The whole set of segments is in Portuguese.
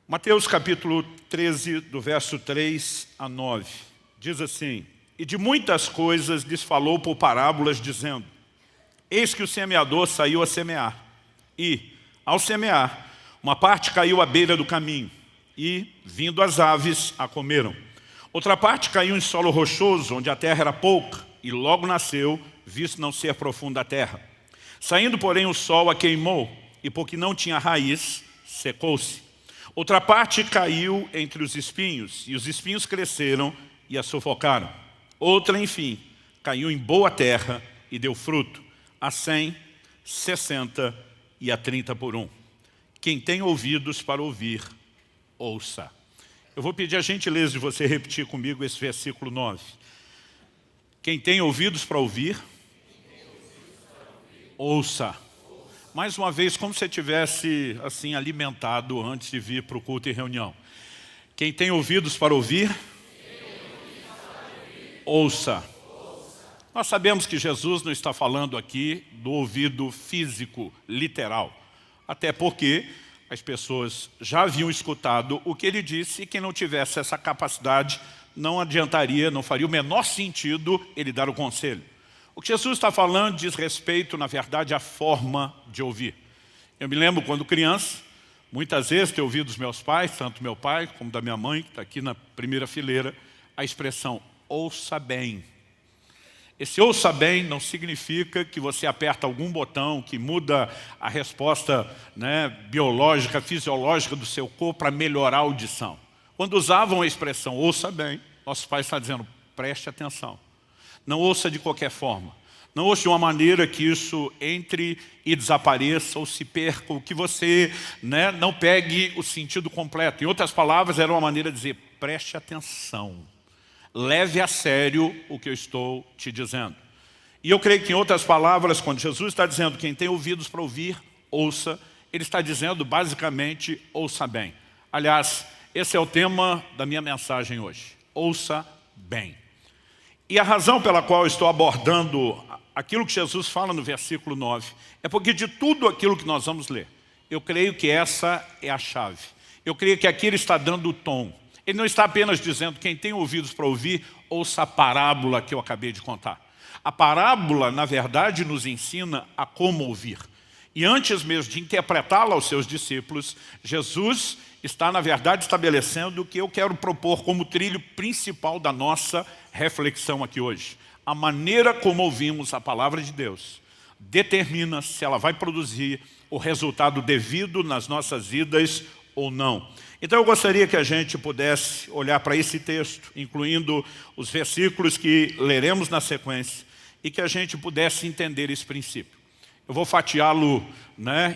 Mateus capítulo 13, do verso 3 a 9, diz assim: E de muitas coisas lhes falou por parábolas, dizendo: Eis que o semeador saiu a semear, e, ao semear, uma parte caiu à beira do caminho, e, vindo as aves, a comeram. Outra parte caiu em solo rochoso, onde a terra era pouca, e logo nasceu, visto não ser profunda a terra. Saindo, porém, o sol a queimou, e porque não tinha raiz, secou-se. Outra parte caiu entre os espinhos, e os espinhos cresceram e a sufocaram. Outra, enfim, caiu em boa terra e deu fruto, a 100, 60 e a 30 por um. Quem tem ouvidos para ouvir, ouça. Eu vou pedir a gentileza de você repetir comigo esse versículo 9. Quem tem ouvidos para ouvir, ouça. Mais uma vez, como se você tivesse assim alimentado antes de vir para o culto e reunião. Quem tem ouvidos para ouvir, ouça. Nós sabemos que Jesus não está falando aqui do ouvido físico, literal. Até porque as pessoas já haviam escutado o que ele disse, e quem não tivesse essa capacidade não adiantaria, não faria o menor sentido ele dar o conselho. O que Jesus está falando diz respeito, na verdade, à forma de ouvir. Eu me lembro quando criança, muitas vezes ter ouvido dos meus pais, tanto meu pai como da minha mãe, que está aqui na primeira fileira, a expressão ouça bem. Esse ouça bem não significa que você aperta algum botão que muda a resposta biológica, fisiológica do seu corpo para melhorar a audição. Quando usavam a expressão ouça bem, nossos pais estão dizendo preste atenção. Não ouça de qualquer forma. Não ouça de uma maneira que isso entre e desapareça ou se perca, ou que você não pegue o sentido completo. Em outras palavras, era uma maneira de dizer, preste atenção. Leve a sério o que eu estou te dizendo. E eu creio que em outras palavras, quando Jesus está dizendo quem tem ouvidos para ouvir, ouça, ele está dizendo basicamente, ouça bem. Aliás, esse é o tema da minha mensagem hoje. Ouça bem. E a razão pela qual eu estou abordando aquilo que Jesus fala no versículo 9 é porque de tudo aquilo que nós vamos ler, eu creio que essa é a chave. Eu creio que aqui ele está dando o tom. Ele não está apenas dizendo quem tem ouvidos para ouvir, ouça a parábola que eu acabei de contar. A parábola, na verdade, nos ensina a como ouvir. E antes mesmo de interpretá-la aos seus discípulos, Jesus está, na verdade, estabelecendo o que eu quero propor como trilho principal da nossa reflexão aqui hoje. A maneira como ouvimos a palavra de Deus determina se ela vai produzir o resultado devido nas nossas vidas ou não. Então eu gostaria que a gente pudesse olhar para esse texto, incluindo os versículos que leremos na sequência, e que a gente pudesse entender esse princípio. Eu vou fatiá-lo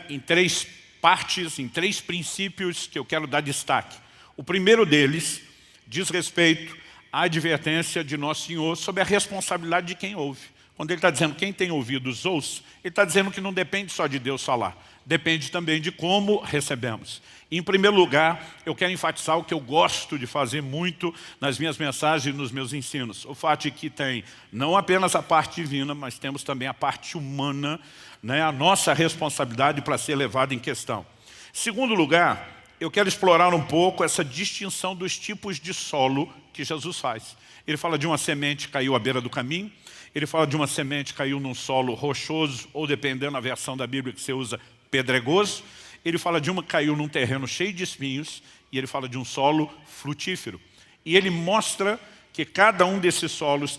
em três partes, em três princípios que eu quero dar destaque. O primeiro deles diz respeito à advertência de Nosso Senhor sobre a responsabilidade de quem ouve. Quando ele está dizendo quem tem ouvidos ouça, ele está dizendo que não depende só de Deus falar, depende também de como recebemos. E, em primeiro lugar, eu quero enfatizar o que eu gosto de fazer muito nas minhas mensagens e nos meus ensinos. O fato de que tem não apenas a parte divina, mas temos também a parte humana, a nossa responsabilidade para ser levada em questão. Em segundo lugar, eu quero explorar um pouco essa distinção dos tipos de solo que Jesus faz. Ele fala de uma semente que caiu à beira do caminho, ele fala de uma semente que caiu num solo rochoso, ou dependendo da versão da Bíblia que você usa, pedregoso. Ele fala de uma que caiu num terreno cheio de espinhos, e ele fala de um solo frutífero. E ele mostra que cada um desses solos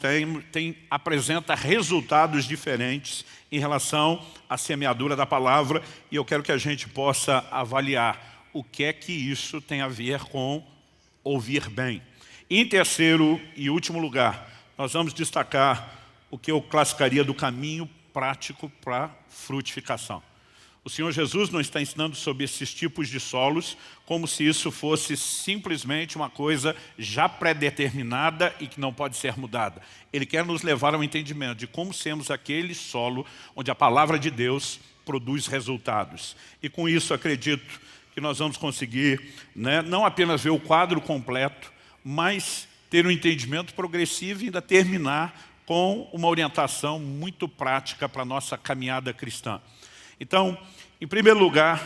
apresenta resultados diferentes em relação à semeadura da palavra, e eu quero que a gente possa avaliar o que é que isso tem a ver com ouvir bem. E em terceiro e último lugar, nós vamos destacar o que eu classificaria do caminho prático para frutificação. O Senhor Jesus não está ensinando sobre esses tipos de solos como se isso fosse simplesmente uma coisa já pré-determinada e que não pode ser mudada. Ele quer nos levar ao entendimento de como sermos aquele solo onde a palavra de Deus produz resultados. E com isso acredito que nós vamos conseguir não apenas ver o quadro completo, mas ter um entendimento progressivo e ainda terminar com uma orientação muito prática para a nossa caminhada cristã. Então, em primeiro lugar,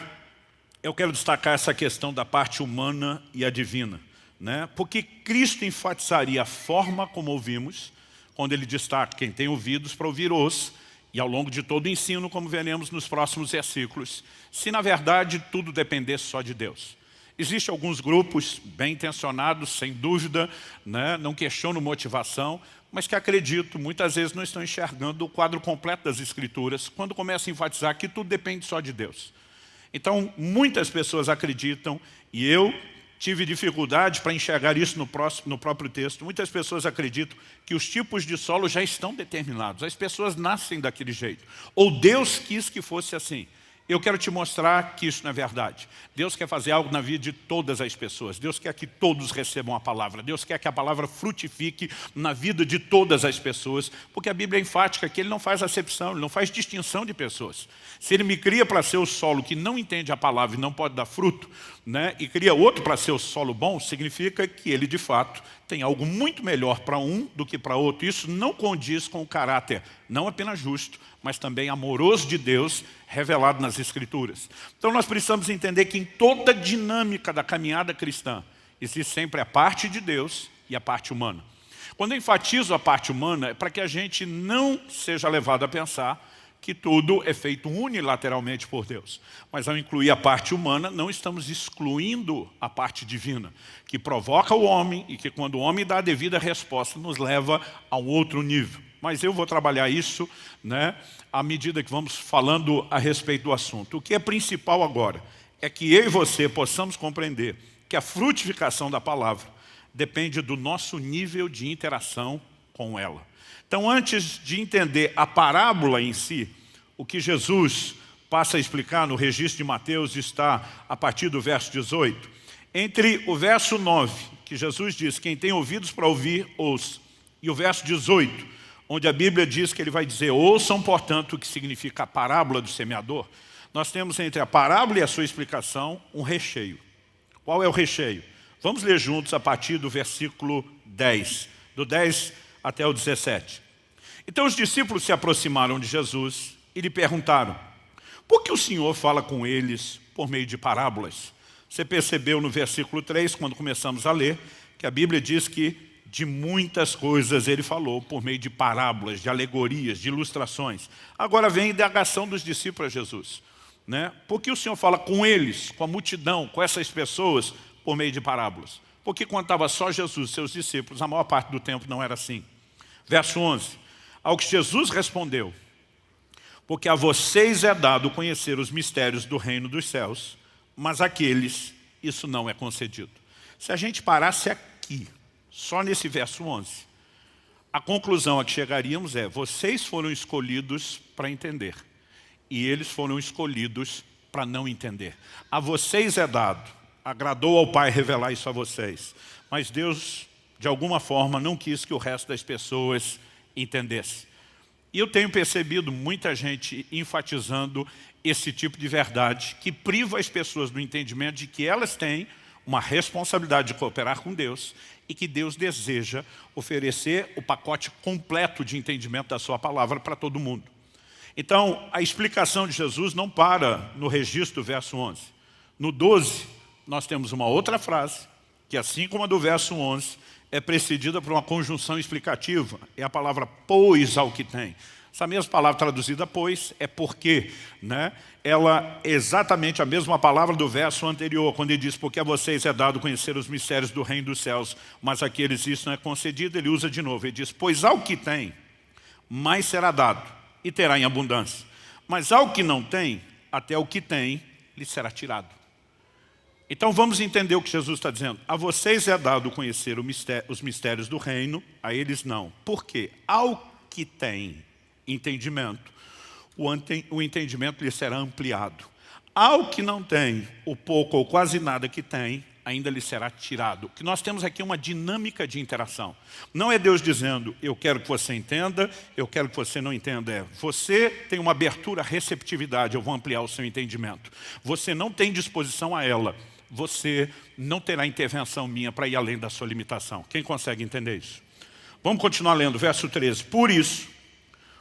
eu quero destacar essa questão da parte humana e a divina, né? Porque Cristo enfatizaria a forma como ouvimos, quando ele destaca quem tem ouvidos para ouvir ouça, e ao longo de todo o ensino, como veremos nos próximos versículos, se na verdade tudo dependesse só de Deus. Existem alguns grupos bem intencionados, sem dúvida, né? Não questiono motivação, mas que acredito, muitas vezes não estão enxergando o quadro completo das Escrituras, quando começam a enfatizar que tudo depende só de Deus. Então, muitas pessoas acreditam, e eu tive dificuldade para enxergar isso no próprio texto. Muitas pessoas acreditam que os tipos de solo já estão determinados. As pessoas nascem daquele jeito. Ou Deus quis que fosse assim. Eu quero te mostrar que isso não é verdade. Deus quer fazer algo na vida de todas as pessoas. Deus quer que todos recebam a palavra. Deus quer que a palavra frutifique na vida de todas as pessoas, porque a Bíblia é enfática que Ele não faz acepção, Ele não faz distinção de pessoas. Se Ele me cria para ser o solo que não entende a palavra e não pode dar fruto, né, e cria outro para ser o solo bom, significa que Ele, de fato, tem algo muito melhor para um do que para outro. Isso não condiz com o caráter, não apenas justo, mas também amoroso de Deus, revelado nas Escrituras. Então nós precisamos entender que em toda a dinâmica da caminhada cristã, existe sempre a parte de Deus e a parte humana. Quando eu enfatizo a parte humana, é para que a gente não seja levado a pensar que tudo é feito unilateralmente por Deus. Mas ao incluir a parte humana, não estamos excluindo a parte divina, que provoca o homem e que quando o homem dá a devida resposta, nos leva a um outro nível. Mas eu vou trabalhar isso, né, à medida que vamos falando a respeito do assunto. O que é principal agora é que eu e você possamos compreender que a frutificação da palavra depende do nosso nível de interação com ela. Então, antes de entender a parábola em si, o que Jesus passa a explicar no registro de Mateus está a partir do verso 18. Entre o verso 9, que Jesus diz, quem tem ouvidos para ouvir, ouça, e o verso 18, onde a Bíblia diz que ele vai dizer, ouçam, portanto, o que significa a parábola do semeador, nós temos entre a parábola e a sua explicação um recheio. Qual é o recheio? Vamos ler juntos a partir do versículo 10, do 10 até o 17. Então os discípulos se aproximaram de Jesus e lhe perguntaram, por que o Senhor fala com eles por meio de parábolas? Você percebeu no versículo 3, quando começamos a ler, que a Bíblia diz que de muitas coisas ele falou por meio de parábolas, de alegorias, de ilustrações. Agora vem a indagação dos discípulos a Jesus, né? Por que o Senhor fala com eles, com a multidão, com essas pessoas, por meio de parábolas? Porque quando estava só Jesus e seus discípulos, a maior parte do tempo não era assim. Verso 11, ao que Jesus respondeu, porque a vocês é dado conhecer os mistérios do reino dos céus, mas àqueles isso não é concedido. Se a gente parasse aqui, só nesse verso 11, a conclusão a que chegaríamos é, vocês foram escolhidos para entender, e eles foram escolhidos para não entender. A vocês é dado, agradou ao Pai revelar isso a vocês, mas Deus, de alguma forma, não quis que o resto das pessoas entendesse. E eu tenho percebido muita gente enfatizando esse tipo de verdade, que priva as pessoas do entendimento de que elas têm uma responsabilidade de cooperar com Deus e que Deus deseja oferecer o pacote completo de entendimento da sua palavra para todo mundo. Então, a explicação de Jesus não para no registro do verso 11. No 12, nós temos uma outra frase, que assim como a do verso 11, é precedida por uma conjunção explicativa. É a palavra pois ao que tem. Essa mesma palavra traduzida pois é porque, né? Ela é exatamente a mesma palavra do verso anterior, quando ele diz, porque a vocês é dado conhecer os mistérios do reino dos céus, mas àqueles isso não é concedido, ele usa de novo, ele diz, pois ao que tem, mais será dado, e terá em abundância. Mas ao que não tem, até o que tem, lhe será tirado. Então vamos entender o que Jesus está dizendo. A vocês é dado conhecer os mistérios do reino, a eles não. Por quê? Ao que tem entendimento, o entendimento lhe será ampliado. Ao que não tem, o pouco ou quase nada que tem, ainda lhe será tirado. O que nós temos aqui é uma dinâmica de interação. Não é Deus dizendo, eu quero que você entenda, eu quero que você não entenda. É, você tem uma abertura à receptividade, eu vou ampliar o seu entendimento. Você não tem disposição a ela, você não terá intervenção minha para ir além da sua limitação. Quem consegue entender isso? Vamos continuar lendo, verso 13. Por isso,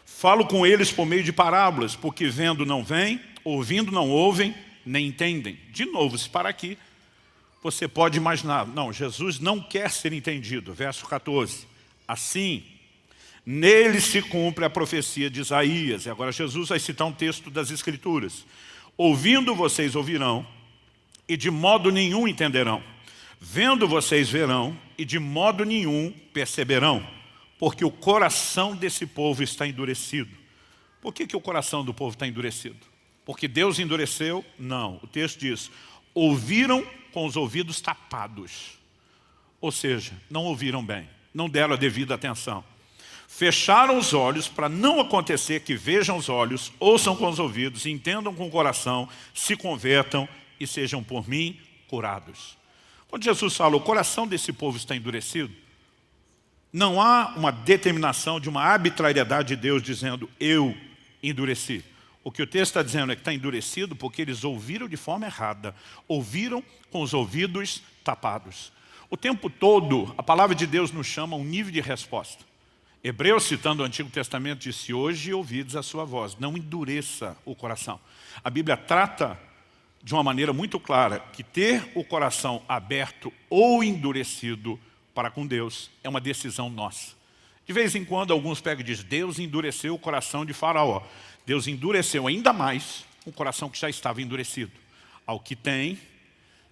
falo com eles por meio de parábolas, porque vendo não veem, ouvindo não ouvem nem entendem. De novo, se para aqui, você pode imaginar, não, Jesus não quer ser entendido. Verso 14. Assim, nele se cumpre a profecia de Isaías. E agora Jesus vai citar um texto das Escrituras. Ouvindo vocês ouvirão, e de modo nenhum entenderão. Vendo vocês verão, e de modo nenhum perceberão. Porque o coração desse povo está endurecido. Por que o coração do povo está endurecido? Porque Deus endureceu? Não. O texto diz, ouviram com os ouvidos tapados. Ou seja, não ouviram bem, não deram a devida atenção. Fecharam os olhos para não acontecer que vejam os olhos, ouçam com os ouvidos, entendam com o coração, se convertam e sejam por mim curados. Quando Jesus fala, o coração desse povo está endurecido, não há uma determinação de uma arbitrariedade de Deus dizendo, eu endureci. O que o texto está dizendo é que está endurecido porque eles ouviram de forma errada, ouviram com os ouvidos tapados. O tempo todo, a palavra de Deus nos chama a um nível de resposta. Hebreus, citando o Antigo Testamento, disse, hoje ouvides a sua voz, não endureça o coração. A Bíblia trata de uma maneira muito clara que ter o coração aberto ou endurecido para com Deus é uma decisão nossa. De vez em quando alguns pegam e dizem, Deus endureceu o coração de Faraó. Deus endureceu ainda mais o coração que já estava endurecido. Ao que tem,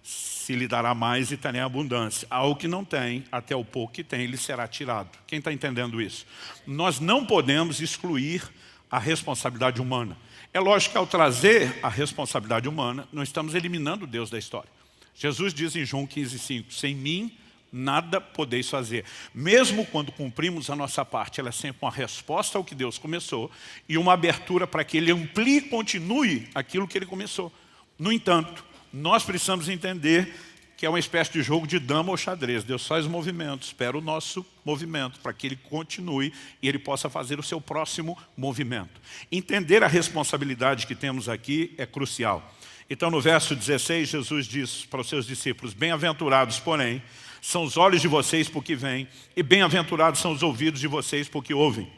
se lhe dará mais e terá abundância. Ao que não tem, até o pouco que tem, lhe será tirado. Quem está entendendo isso? Nós não podemos excluir a responsabilidade humana. É lógico que ao trazer a responsabilidade humana, nós estamos eliminando Deus da história. Jesus diz em João 15,5, sem mim, nada podeis fazer. Mesmo quando cumprimos a nossa parte, ela é sempre uma resposta ao que Deus começou e uma abertura para que Ele amplie e continue aquilo que Ele começou. No entanto, nós precisamos entender que é uma espécie de jogo de dama ou xadrez. Deus faz o movimento, espera o nosso movimento para que Ele continue e Ele possa fazer o seu próximo movimento. Entender a responsabilidade que temos aqui é crucial. Então no verso 16, Jesus diz para os seus discípulos, bem-aventurados, porém, são os olhos de vocês porque veem, e bem-aventurados são os ouvidos de vocês porque ouvem.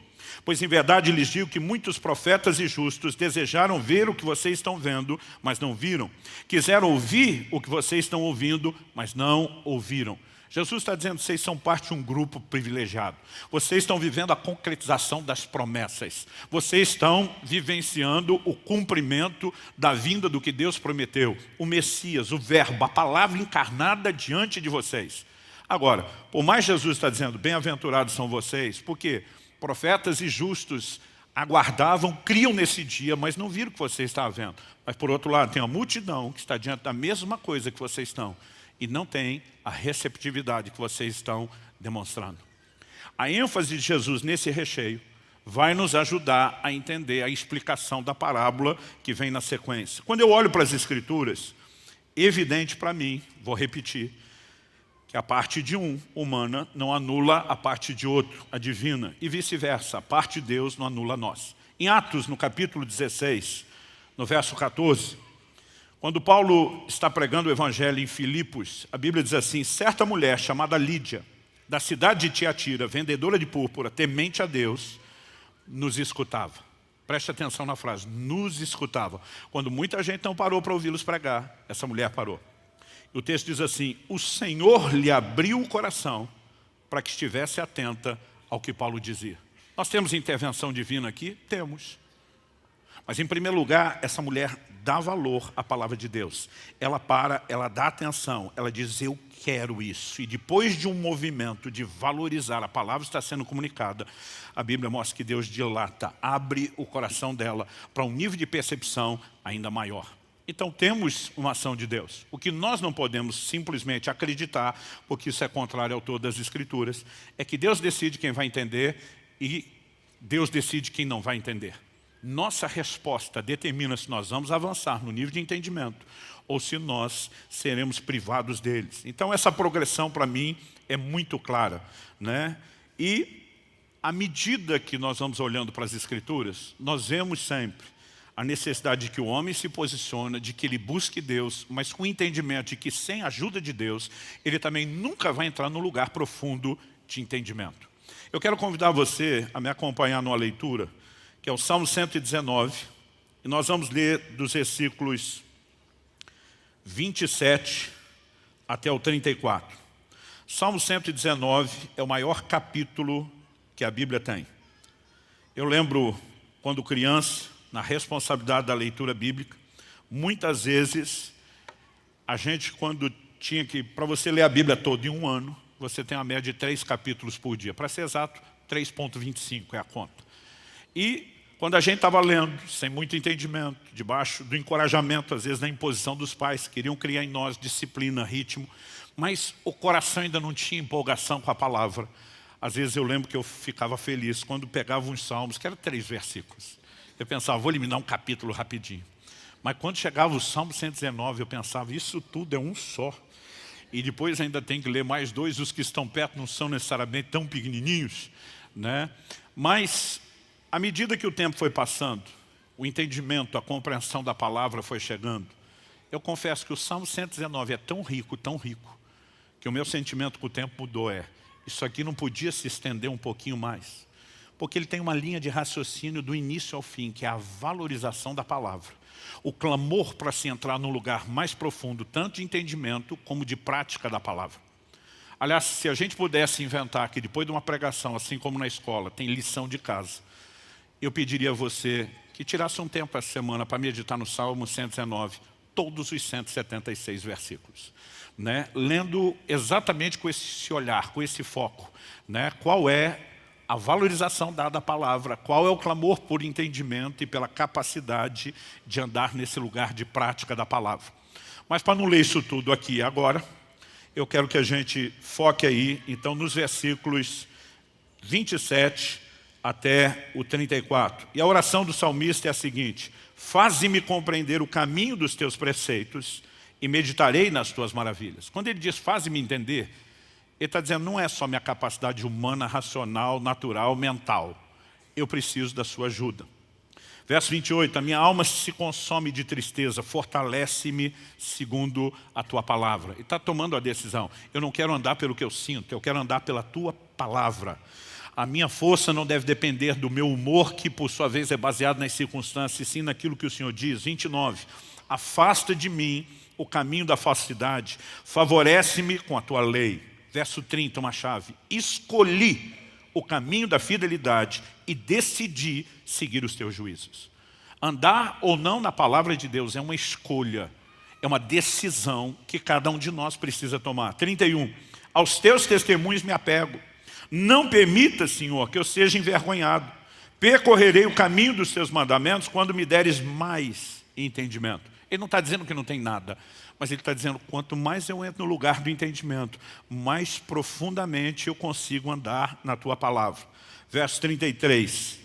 Pois em verdade lhes digo que muitos profetas e justos desejaram ver o que vocês estão vendo, mas não viram. Quiseram ouvir o que vocês estão ouvindo, mas não ouviram. Jesus está dizendo que vocês são parte de um grupo privilegiado. Vocês estão vivendo a concretização das promessas. Vocês estão vivenciando o cumprimento da vinda do que Deus prometeu. O Messias, o Verbo, a palavra encarnada diante de vocês. Agora, por mais Jesus está dizendo, bem-aventurados são vocês, porque profetas e justos aguardavam, criam nesse dia, mas não viram o que você estava vendo. Mas por outro lado, tem uma multidão que está diante da mesma coisa que vocês estão e não tem a receptividade que vocês estão demonstrando. A ênfase de Jesus nesse recheio vai nos ajudar a entender a explicação da parábola que vem na sequência. Quando eu olho para as Escrituras, evidente para mim, vou repetir, que a parte de um, humana, não anula a parte de outro, a divina, e vice-versa, a parte de Deus não anula a nós. Em Atos, no capítulo 16, no verso 14, quando Paulo está pregando o evangelho em Filipos, a Bíblia diz assim, certa mulher chamada Lídia, da cidade de Tiatira, vendedora de púrpura, temente a Deus, nos escutava. Preste atenção na frase, nos escutava. Quando muita gente não parou para ouvi-los pregar, essa mulher parou. O texto diz assim, o Senhor lhe abriu o coração para que estivesse atenta ao que Paulo dizia. Nós temos intervenção divina aqui? Temos. Mas em primeiro lugar, essa mulher dá valor à palavra de Deus. Ela para, ela dá atenção, ela diz, eu quero isso. E depois de um movimento de valorizar, a palavra está sendo comunicada, a Bíblia mostra que Deus dilata, abre o coração dela para um nível de percepção ainda maior. Então temos uma ação de Deus. O que nós não podemos simplesmente acreditar, porque isso é contrário ao todo das Escrituras, é que Deus decide quem vai entender e Deus decide quem não vai entender. Nossa resposta determina se nós vamos avançar no nível de entendimento ou se nós seremos privados deles. Então essa progressão para mim é muito clara, né? E à medida que nós vamos olhando para as Escrituras, nós vemos sempre a necessidade de que o homem se posicione, de que ele busque Deus, mas com o entendimento de que sem a ajuda de Deus, ele também nunca vai entrar no lugar profundo de entendimento. Eu quero convidar você a me acompanhar numa leitura, que é o Salmo 119, e nós vamos ler dos versículos 27 até o 34. Salmo 119 é o maior capítulo que a Bíblia tem. Eu lembro, quando criança, na responsabilidade da leitura bíblica, muitas vezes, a gente quando tinha que, para você ler a Bíblia toda em um ano, você tem uma média de 3 capítulos por dia. Para ser exato, 3,25 é a conta. E quando a gente estava lendo, sem muito entendimento, debaixo do encorajamento, às vezes da imposição dos pais, queriam criar em nós disciplina, ritmo, mas o coração ainda não tinha empolgação com a palavra. Às vezes eu lembro que eu ficava feliz quando pegava uns salmos, que eram 3 versículos. Eu pensava, vou eliminar um capítulo rapidinho. Mas quando chegava o Salmo 119, eu pensava, isso tudo é um só. E depois ainda tem que ler mais 2, os que estão perto não são necessariamente tão pequenininhos, né? Mas, à medida que o tempo foi passando, o entendimento, a compreensão da palavra foi chegando, eu confesso que o Salmo 119 é tão rico, que o meu sentimento com o tempo mudou. Isso aqui não podia se estender um pouquinho mais. Porque ele tem uma linha de raciocínio do início ao fim, que é a valorização da palavra. O clamor para se entrar num lugar mais profundo, tanto de entendimento como de prática da palavra. Aliás, se a gente pudesse inventar que depois de uma pregação, assim como na escola, tem lição de casa, eu pediria a você que tirasse um tempo essa semana para meditar no Salmo 119, todos os 176 versículos. Né? Lendo exatamente com esse olhar, com esse foco. Né? Qual é a valorização dada à palavra, qual é o clamor por entendimento e pela capacidade de andar nesse lugar de prática da palavra. Mas para não ler isso tudo aqui agora, eu quero que a gente foque aí, então, nos versículos 27 até o 34. E a oração do salmista é a seguinte: faze-me compreender o caminho dos teus preceitos e meditarei nas tuas maravilhas. Quando ele diz faze-me entender, ele está dizendo, não é só minha capacidade humana, racional, natural, mental. Eu preciso da sua ajuda. Verso 28, a minha alma se consome de tristeza, fortalece-me segundo a tua palavra. Ele está tomando a decisão. Eu não quero andar pelo que eu sinto, eu quero andar pela tua palavra. A minha força não deve depender do meu humor, que por sua vez é baseado nas circunstâncias, sim naquilo que o Senhor diz. 29, afasta de mim o caminho da falsidade, favorece-me com a tua lei. Verso 30, uma chave. Escolhi o caminho da fidelidade e decidi seguir os teus juízos. Andar ou não na palavra de Deus é uma escolha, é uma decisão que cada um de nós precisa tomar. 31. Aos teus testemunhos me apego. Não permita, Senhor, que eu seja envergonhado. Percorrerei o caminho dos teus mandamentos quando me deres mais entendimento. Ele não está dizendo que não tem nada, mas ele está dizendo, quanto mais eu entro no lugar do entendimento, mais profundamente eu consigo andar na tua palavra. Verso 33,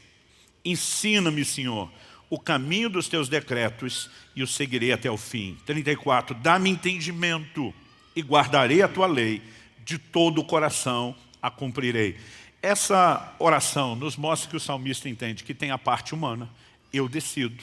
ensina-me, Senhor, o caminho dos teus decretos e o seguirei até o fim. 34, dá-me entendimento e guardarei a tua lei, de todo o coração a cumprirei. Essa oração nos mostra que o salmista entende que tem a parte humana, eu decido,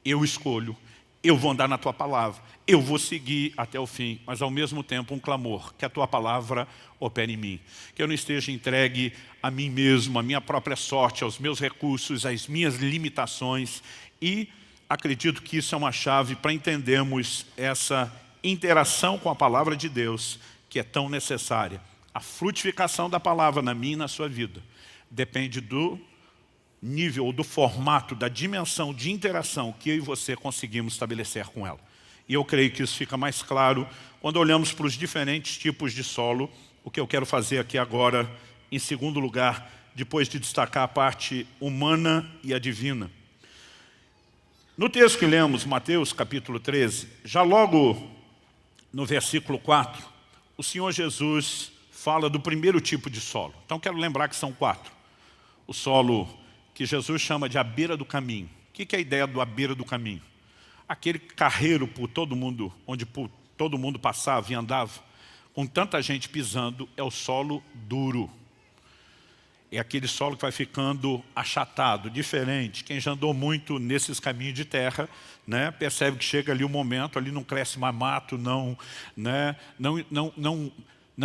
eu escolho, eu vou andar na tua palavra, eu vou seguir até o fim, mas ao mesmo tempo um clamor, que a tua palavra opere em mim. Que eu não esteja entregue a mim mesmo, a minha própria sorte, aos meus recursos, às minhas limitações. E acredito que isso é uma chave para entendermos essa interação com a palavra de Deus, que é tão necessária. A frutificação da palavra na minha e na sua vida depende do nível ou do formato, da dimensão de interação que eu e você conseguimos estabelecer com ela. E eu creio que isso fica mais claro quando olhamos para os diferentes tipos de solo. O que eu quero fazer aqui agora, em segundo lugar, depois de destacar a parte humana e a divina. No texto que lemos, Mateus capítulo 13, já logo no versículo 4, o Senhor Jesus fala do primeiro tipo de solo. Então quero lembrar que são 4. O solo que Jesus chama de à beira do caminho. O que é a ideia do à beira do caminho? Aquele carreiro por todo mundo, onde todo mundo passava e andava, com tanta gente pisando, é o solo duro. É aquele solo que vai ficando achatado, diferente. Quem já andou muito nesses caminhos de terra, né, percebe que chega ali um momento, ali não cresce mais mato, não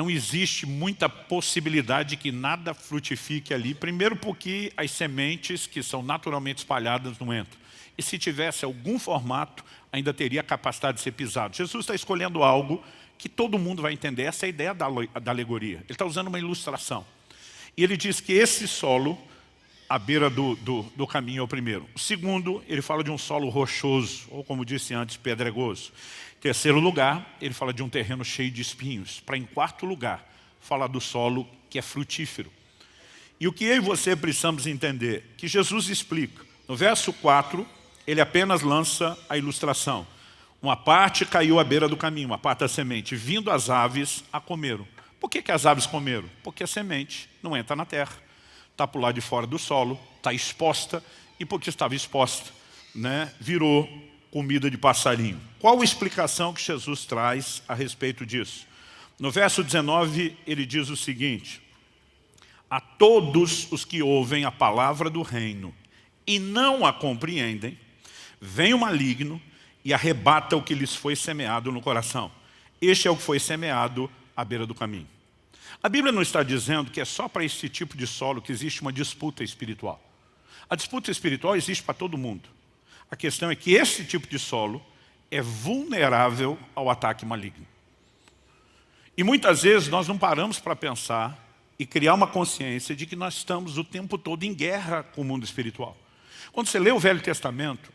existe muita possibilidade de que nada frutifique ali. Primeiro porque as sementes que são naturalmente espalhadas não entram. E se tivesse algum formato, ainda teria a capacidade de ser pisado. Jesus está escolhendo algo que todo mundo vai entender. Essa é a ideia da alegoria. Ele está usando uma ilustração. E ele diz que esse solo, à beira do caminho, é o primeiro. O segundo, ele fala de um solo rochoso, ou como disse antes, pedregoso. Em terceiro lugar, ele fala de um terreno cheio de espinhos. Para, em quarto lugar, falar do solo que é frutífero. E o que eu e você precisamos entender? Que Jesus explica. No verso 4, ele apenas lança a ilustração. Uma parte caiu à beira do caminho, uma parte da semente. Vindo as aves, a comeram. Por que as aves comeram? Porque a semente não entra na terra. Está por lá de fora do solo, está exposta. E porque estava exposta, né, virou comida de passarinho. Qual a explicação que Jesus traz a respeito disso? No verso 19, ele diz o seguinte: a todos os que ouvem a palavra do reino e não a compreendem, vem o maligno e arrebata o que lhes foi semeado no coração. Este é o que foi semeado à beira do caminho. A Bíblia não está dizendo que é só para esse tipo de solo que existe uma disputa espiritual. A disputa espiritual existe para todo mundo. A questão é que esse tipo de solo é vulnerável ao ataque maligno. E muitas vezes nós não paramos para pensar e criar uma consciência de que nós estamos o tempo todo em guerra com o mundo espiritual. Quando você lê o Velho Testamento,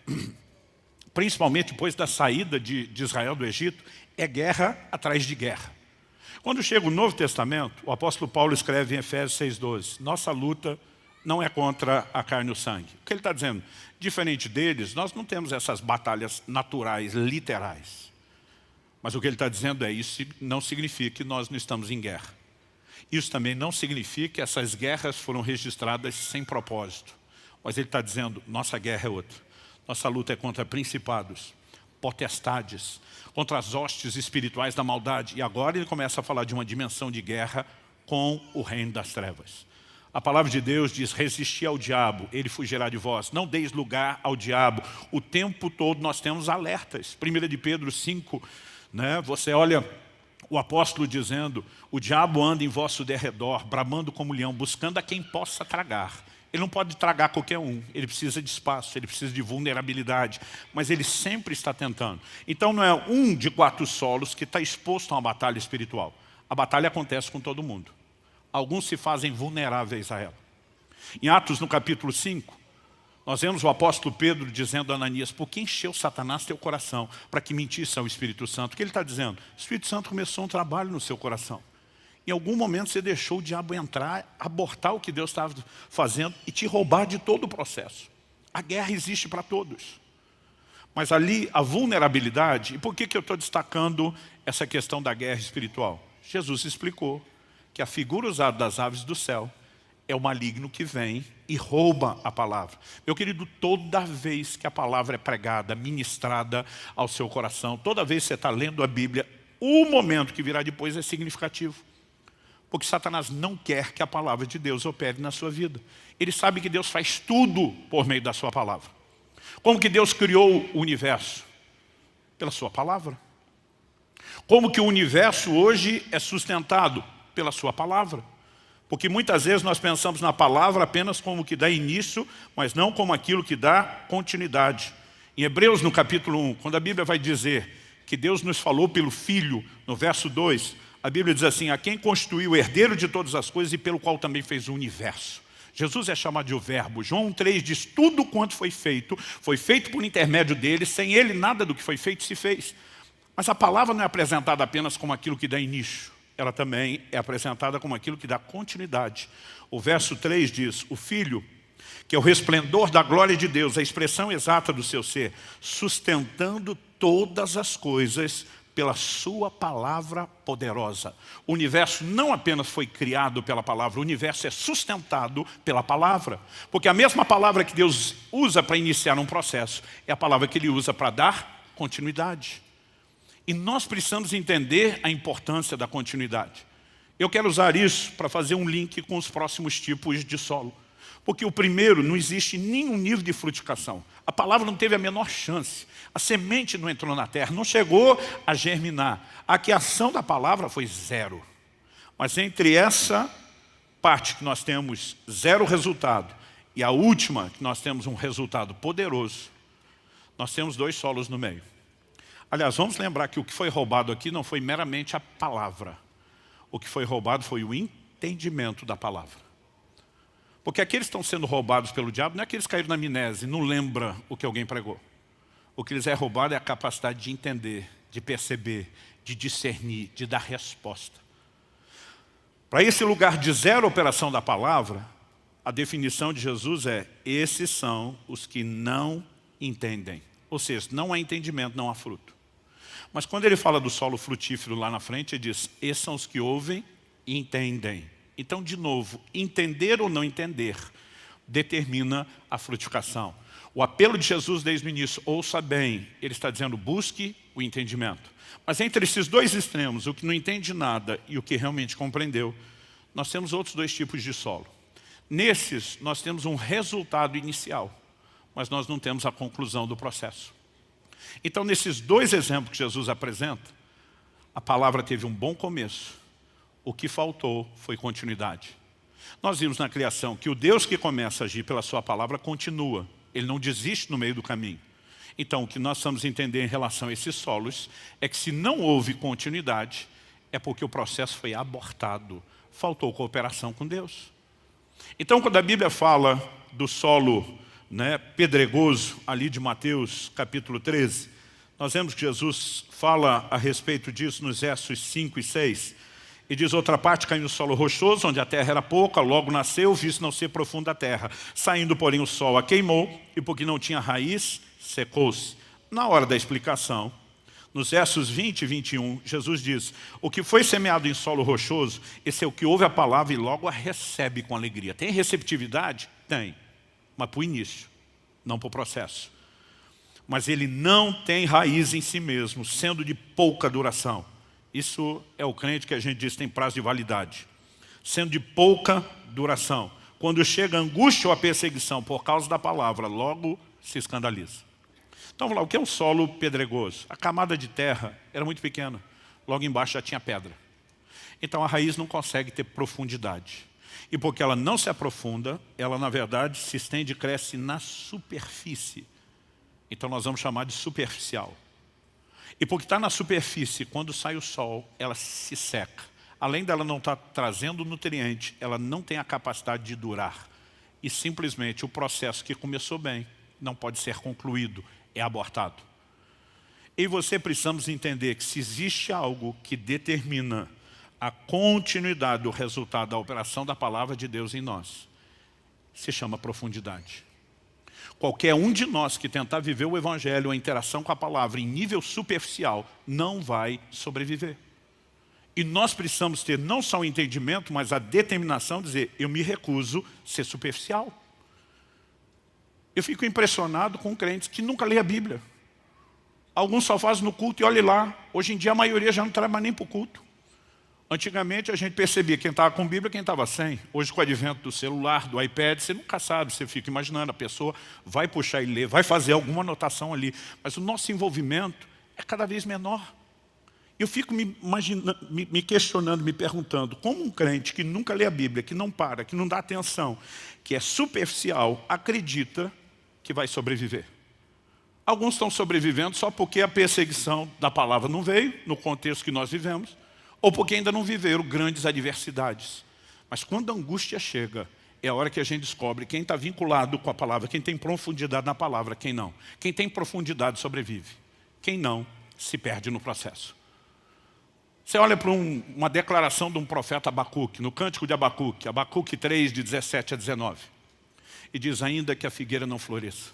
principalmente depois da saída de Israel do Egito, é guerra atrás de guerra. Quando chega o Novo Testamento, o apóstolo Paulo escreve em Efésios 6,12, nossa luta não é contra a carne e o sangue. O que ele está dizendo? Diferente deles, nós não temos essas batalhas naturais, literais. Mas o que ele está dizendo é isso não significa que nós não estamos em guerra. Isso também não significa que essas guerras foram registradas sem propósito. Mas ele está dizendo, nossa guerra é outra. Nossa luta é contra principados, potestades, contra as hostes espirituais da maldade. E agora ele começa a falar de uma dimensão de guerra com o reino das trevas. A palavra de Deus diz, resistir ao diabo, ele fugirá de vós. Não deis lugar ao diabo. O tempo todo nós temos alertas. 1 de Pedro 5, né? Você olha o apóstolo dizendo, o diabo anda em vosso derredor, bramando como leão, buscando a quem possa tragar. Ele não pode tragar qualquer um, ele precisa de espaço, ele precisa de vulnerabilidade, mas ele sempre está tentando. Então não é um de 4 solos que está exposto a uma batalha espiritual. A batalha acontece com todo mundo. Alguns se fazem vulneráveis a ela. Em Atos, no capítulo 5, nós vemos o apóstolo Pedro dizendo a Ananias, por que encheu Satanás teu coração para que mentisse ao Espírito Santo? O que ele está dizendo? O Espírito Santo começou um trabalho no seu coração. Em algum momento você deixou o diabo entrar, abortar o que Deus estava fazendo e te roubar de todo o processo. A guerra existe para todos. Mas ali a vulnerabilidade, e por que eu estou destacando essa questão da guerra espiritual? Jesus explicou que a figura usada das aves do céu é o maligno que vem e rouba a palavra. Meu querido, toda vez que a palavra é pregada, ministrada ao seu coração, toda vez que você está lendo a Bíblia, o momento que virá depois é significativo. Porque Satanás não quer que a palavra de Deus opere na sua vida. Ele sabe que Deus faz tudo por meio da sua palavra. Como que Deus criou o universo? Pela sua palavra. Como que o universo hoje é sustentado? Pela sua palavra. Porque muitas vezes nós pensamos na palavra apenas como que dá início, mas não como aquilo que dá continuidade. Em Hebreus, no capítulo 1, quando a Bíblia vai dizer que Deus nos falou pelo Filho, no verso 2, a Bíblia diz assim, a quem constituiu o herdeiro de todas as coisas e pelo qual também fez o universo. Jesus é chamado de o verbo. João 3 diz, tudo quanto foi feito por intermédio dele, sem ele nada do que foi feito se fez. Mas a palavra não é apresentada apenas como aquilo que dá início. Ela também é apresentada como aquilo que dá continuidade. O verso 3 diz, o Filho, que é o resplendor da glória de Deus, a expressão exata do seu ser, sustentando todas as coisas pela sua palavra poderosa. O universo não apenas foi criado pela palavra, o universo é sustentado pela palavra. Porque a mesma palavra que Deus usa para iniciar um processo, é a palavra que Ele usa para dar continuidade. E nós precisamos entender a importância da continuidade. Eu quero usar isso para fazer um link com os próximos tipos de solo. Porque o primeiro, não existe nenhum nível de frutificação. A palavra não teve a menor chance. A semente não entrou na terra, não chegou a germinar. A criação da palavra foi 0. Mas entre essa parte que nós temos 0 resultado e a última que nós temos um resultado poderoso, nós temos 2 solos no meio. Aliás, vamos lembrar que o que foi roubado aqui não foi meramente a palavra. O que foi roubado foi o entendimento da palavra. Porque aqueles que estão sendo roubados pelo diabo, não é que eles caíram na amnésia, não lembra o que alguém pregou. O que lhes é roubado é a capacidade de entender, de perceber, de discernir, de dar resposta. Para esse lugar de zero operação da palavra, a definição de Jesus é: esses são os que não entendem. Ou seja, não há entendimento, não há fruto. Mas quando ele fala do solo frutífero lá na frente, ele diz: esses são os que ouvem e entendem. Então, de novo, entender ou não entender determina a frutificação. O apelo de Jesus desde o início, ouça bem, ele está dizendo: busque o entendimento. Mas entre esses dois extremos, o que não entende nada e o que realmente compreendeu, nós temos outros dois tipos de solo. Nesses, nós temos um resultado inicial, mas nós não temos a conclusão do processo. Então, nesses dois exemplos que Jesus apresenta, a palavra teve um bom começo. O que faltou foi continuidade. Nós vimos na criação que o Deus que começa a agir pela sua palavra continua. Ele não desiste no meio do caminho. Então, o que nós vamos entender em relação a esses solos é que se não houve continuidade, é porque o processo foi abortado. Faltou cooperação com Deus. Então, quando a Bíblia fala do solo pedregoso, ali de Mateus capítulo 13, nós vemos que Jesus fala a respeito disso nos versos 5 e 6. E diz: outra parte caiu no solo rochoso, onde a terra era pouca, logo nasceu, visto não ser profunda a terra. Saindo, porém, o sol a queimou, e porque não tinha raiz, secou-se. Na hora da explicação, nos versos 20 e 21, Jesus diz: o que foi semeado em solo rochoso, esse é o que ouve a palavra e logo a recebe com alegria. Tem receptividade? Tem, mas para o início, não para o processo. Mas ele não tem raiz em si mesmo, sendo de pouca duração. Isso é o crente que a gente diz que tem prazo de validade. Sendo de pouca duração. Quando chega a angústia ou a perseguição por causa da palavra, logo se escandaliza. Então, vamos lá, o que é um solo pedregoso? A camada de terra era muito pequena. Logo embaixo já tinha pedra. Então, a raiz não consegue ter profundidade. E porque ela não se aprofunda, ela, na verdade, se estende e cresce na superfície. Então, nós vamos chamar de superficial. E porque está na superfície, quando sai o sol, ela se seca. Além dela não estar trazendo nutriente, ela não tem a capacidade de durar. E simplesmente o processo que começou bem não pode ser concluído, é abortado. E você precisamos entender que se existe algo que determina a continuidade do resultado da operação da palavra de Deus em nós, se chama profundidade. Qualquer um de nós que tentar viver o Evangelho, a interação com a palavra em nível superficial, não vai sobreviver. E nós precisamos ter não só o entendimento, mas a determinação de dizer: eu me recuso a ser superficial. Eu fico impressionado com crentes que nunca lê a Bíblia. Alguns só fazem no culto e olhe lá. Hoje em dia a maioria já não traz mais nem para o culto. Antigamente a gente percebia quem estava com Bíblia e quem estava sem. Hoje, com o advento do celular, do iPad, você nunca sabe, você fica imaginando, a pessoa vai puxar e ler, vai fazer alguma anotação ali. Mas o nosso envolvimento é cada vez menor. Eu fico me questionando, me perguntando, como um crente que nunca lê a Bíblia, que não para, que não dá atenção, que é superficial, acredita que vai sobreviver. Alguns estão sobrevivendo só porque a perseguição da palavra não veio, no contexto que nós vivemos, ou porque ainda não viveram grandes adversidades. Mas quando a angústia chega, é a hora que a gente descobre quem está vinculado com a palavra, quem tem profundidade na palavra, quem não. Quem tem profundidade sobrevive. Quem não, se perde no processo. Você olha para uma declaração de um profeta Abacuque, no Cântico de Abacuque, Abacuque 3, de 17 a 19. E diz: ainda que a figueira não floresça,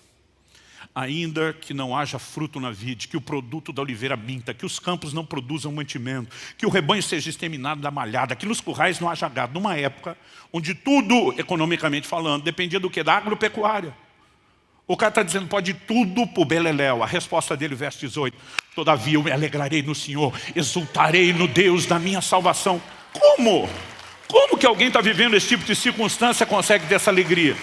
ainda que não haja fruto na vide, que o produto da oliveira minta, que os campos não produzam mantimento, que o rebanho seja exterminado da malhada, que nos currais não haja gado, numa época onde tudo, economicamente falando, dependia do que? Da agropecuária. O cara está dizendo: pode tudo para o beleléu. A resposta dele, verso 18: todavia eu me alegrarei no Senhor, exultarei no Deus da minha salvação. Como? Como que alguém está vivendo esse tipo de circunstância consegue ter essa alegria?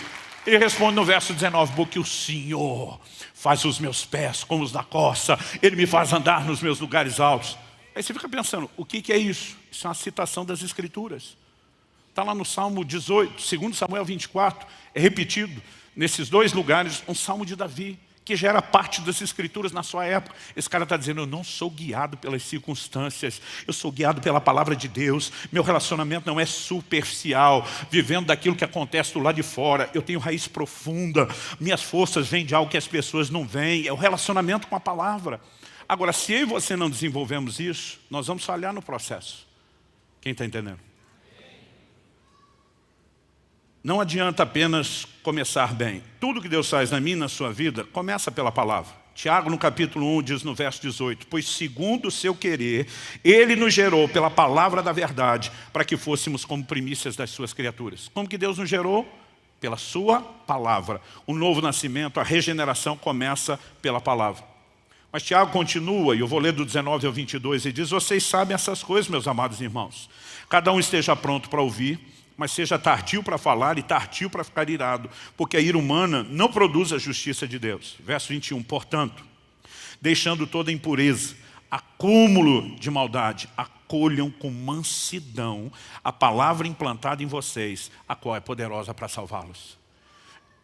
Ele responde no verso 19: porque o Senhor faz os meus pés como os da corça, Ele me faz andar nos meus lugares altos. Aí você fica pensando, o que é isso? Isso é uma citação das Escrituras. Está lá no Salmo 18, 2 Samuel 24, é repetido nesses dois lugares, um Salmo de Davi, que já era parte das escrituras na sua época. Esse cara está dizendo, eu não sou guiado pelas circunstâncias, eu sou guiado pela palavra de Deus, meu relacionamento não é superficial, vivendo daquilo que acontece do lado de fora, eu tenho raiz profunda, minhas forças vêm de algo que as pessoas não veem, é o relacionamento com a palavra. Agora, se eu e você não desenvolvemos isso, nós vamos falhar no processo. Quem está entendendo? Não adianta apenas começar bem. Tudo que Deus faz na minha e na sua vida, começa pela palavra. Tiago, no capítulo 1, diz no verso 18, pois segundo o seu querer, Ele nos gerou pela palavra da verdade, para que fôssemos como primícias das suas criaturas. Como que Deus nos gerou? Pela sua palavra. O novo nascimento, a regeneração começa pela palavra. Mas Tiago continua, e eu vou ler do 19 ao 22, e diz, vocês sabem essas coisas, meus amados irmãos. Cada um esteja pronto para ouvir, mas seja tardio para falar e tardio para ficar irado, porque a ira humana não produz a justiça de Deus. Verso 21, portanto, deixando toda impureza, acúmulo de maldade, acolham com mansidão a palavra implantada em vocês, a qual é poderosa para salvá-los.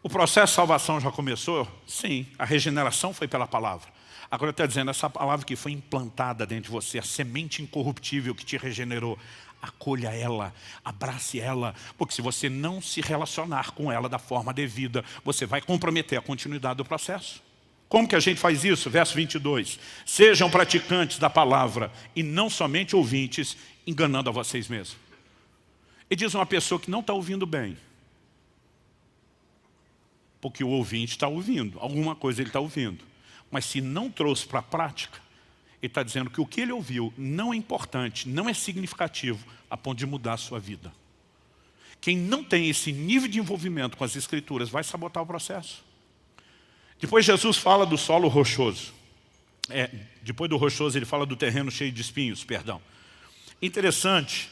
O processo de salvação já começou? Sim, a regeneração foi pela palavra. Agora está dizendo, essa palavra que foi implantada dentro de você, a semente incorruptível que te regenerou, acolha ela, abrace ela, porque se você não se relacionar com ela da forma devida, você vai comprometer a continuidade do processo. Como que a gente faz isso? Verso 22. Sejam praticantes da palavra e não somente ouvintes, enganando a vocês mesmos. E diz uma pessoa que não está ouvindo bem, porque o ouvinte está ouvindo, alguma coisa ele está ouvindo. Mas se não trouxe para a prática, ele está dizendo que o que ele ouviu não é importante, não é significativo, a ponto de mudar a sua vida. Quem não tem esse nível de envolvimento com as Escrituras vai sabotar o processo. Depois Jesus fala do solo rochoso. Depois do rochoso ele fala do terreno cheio de espinhos, perdão. Interessante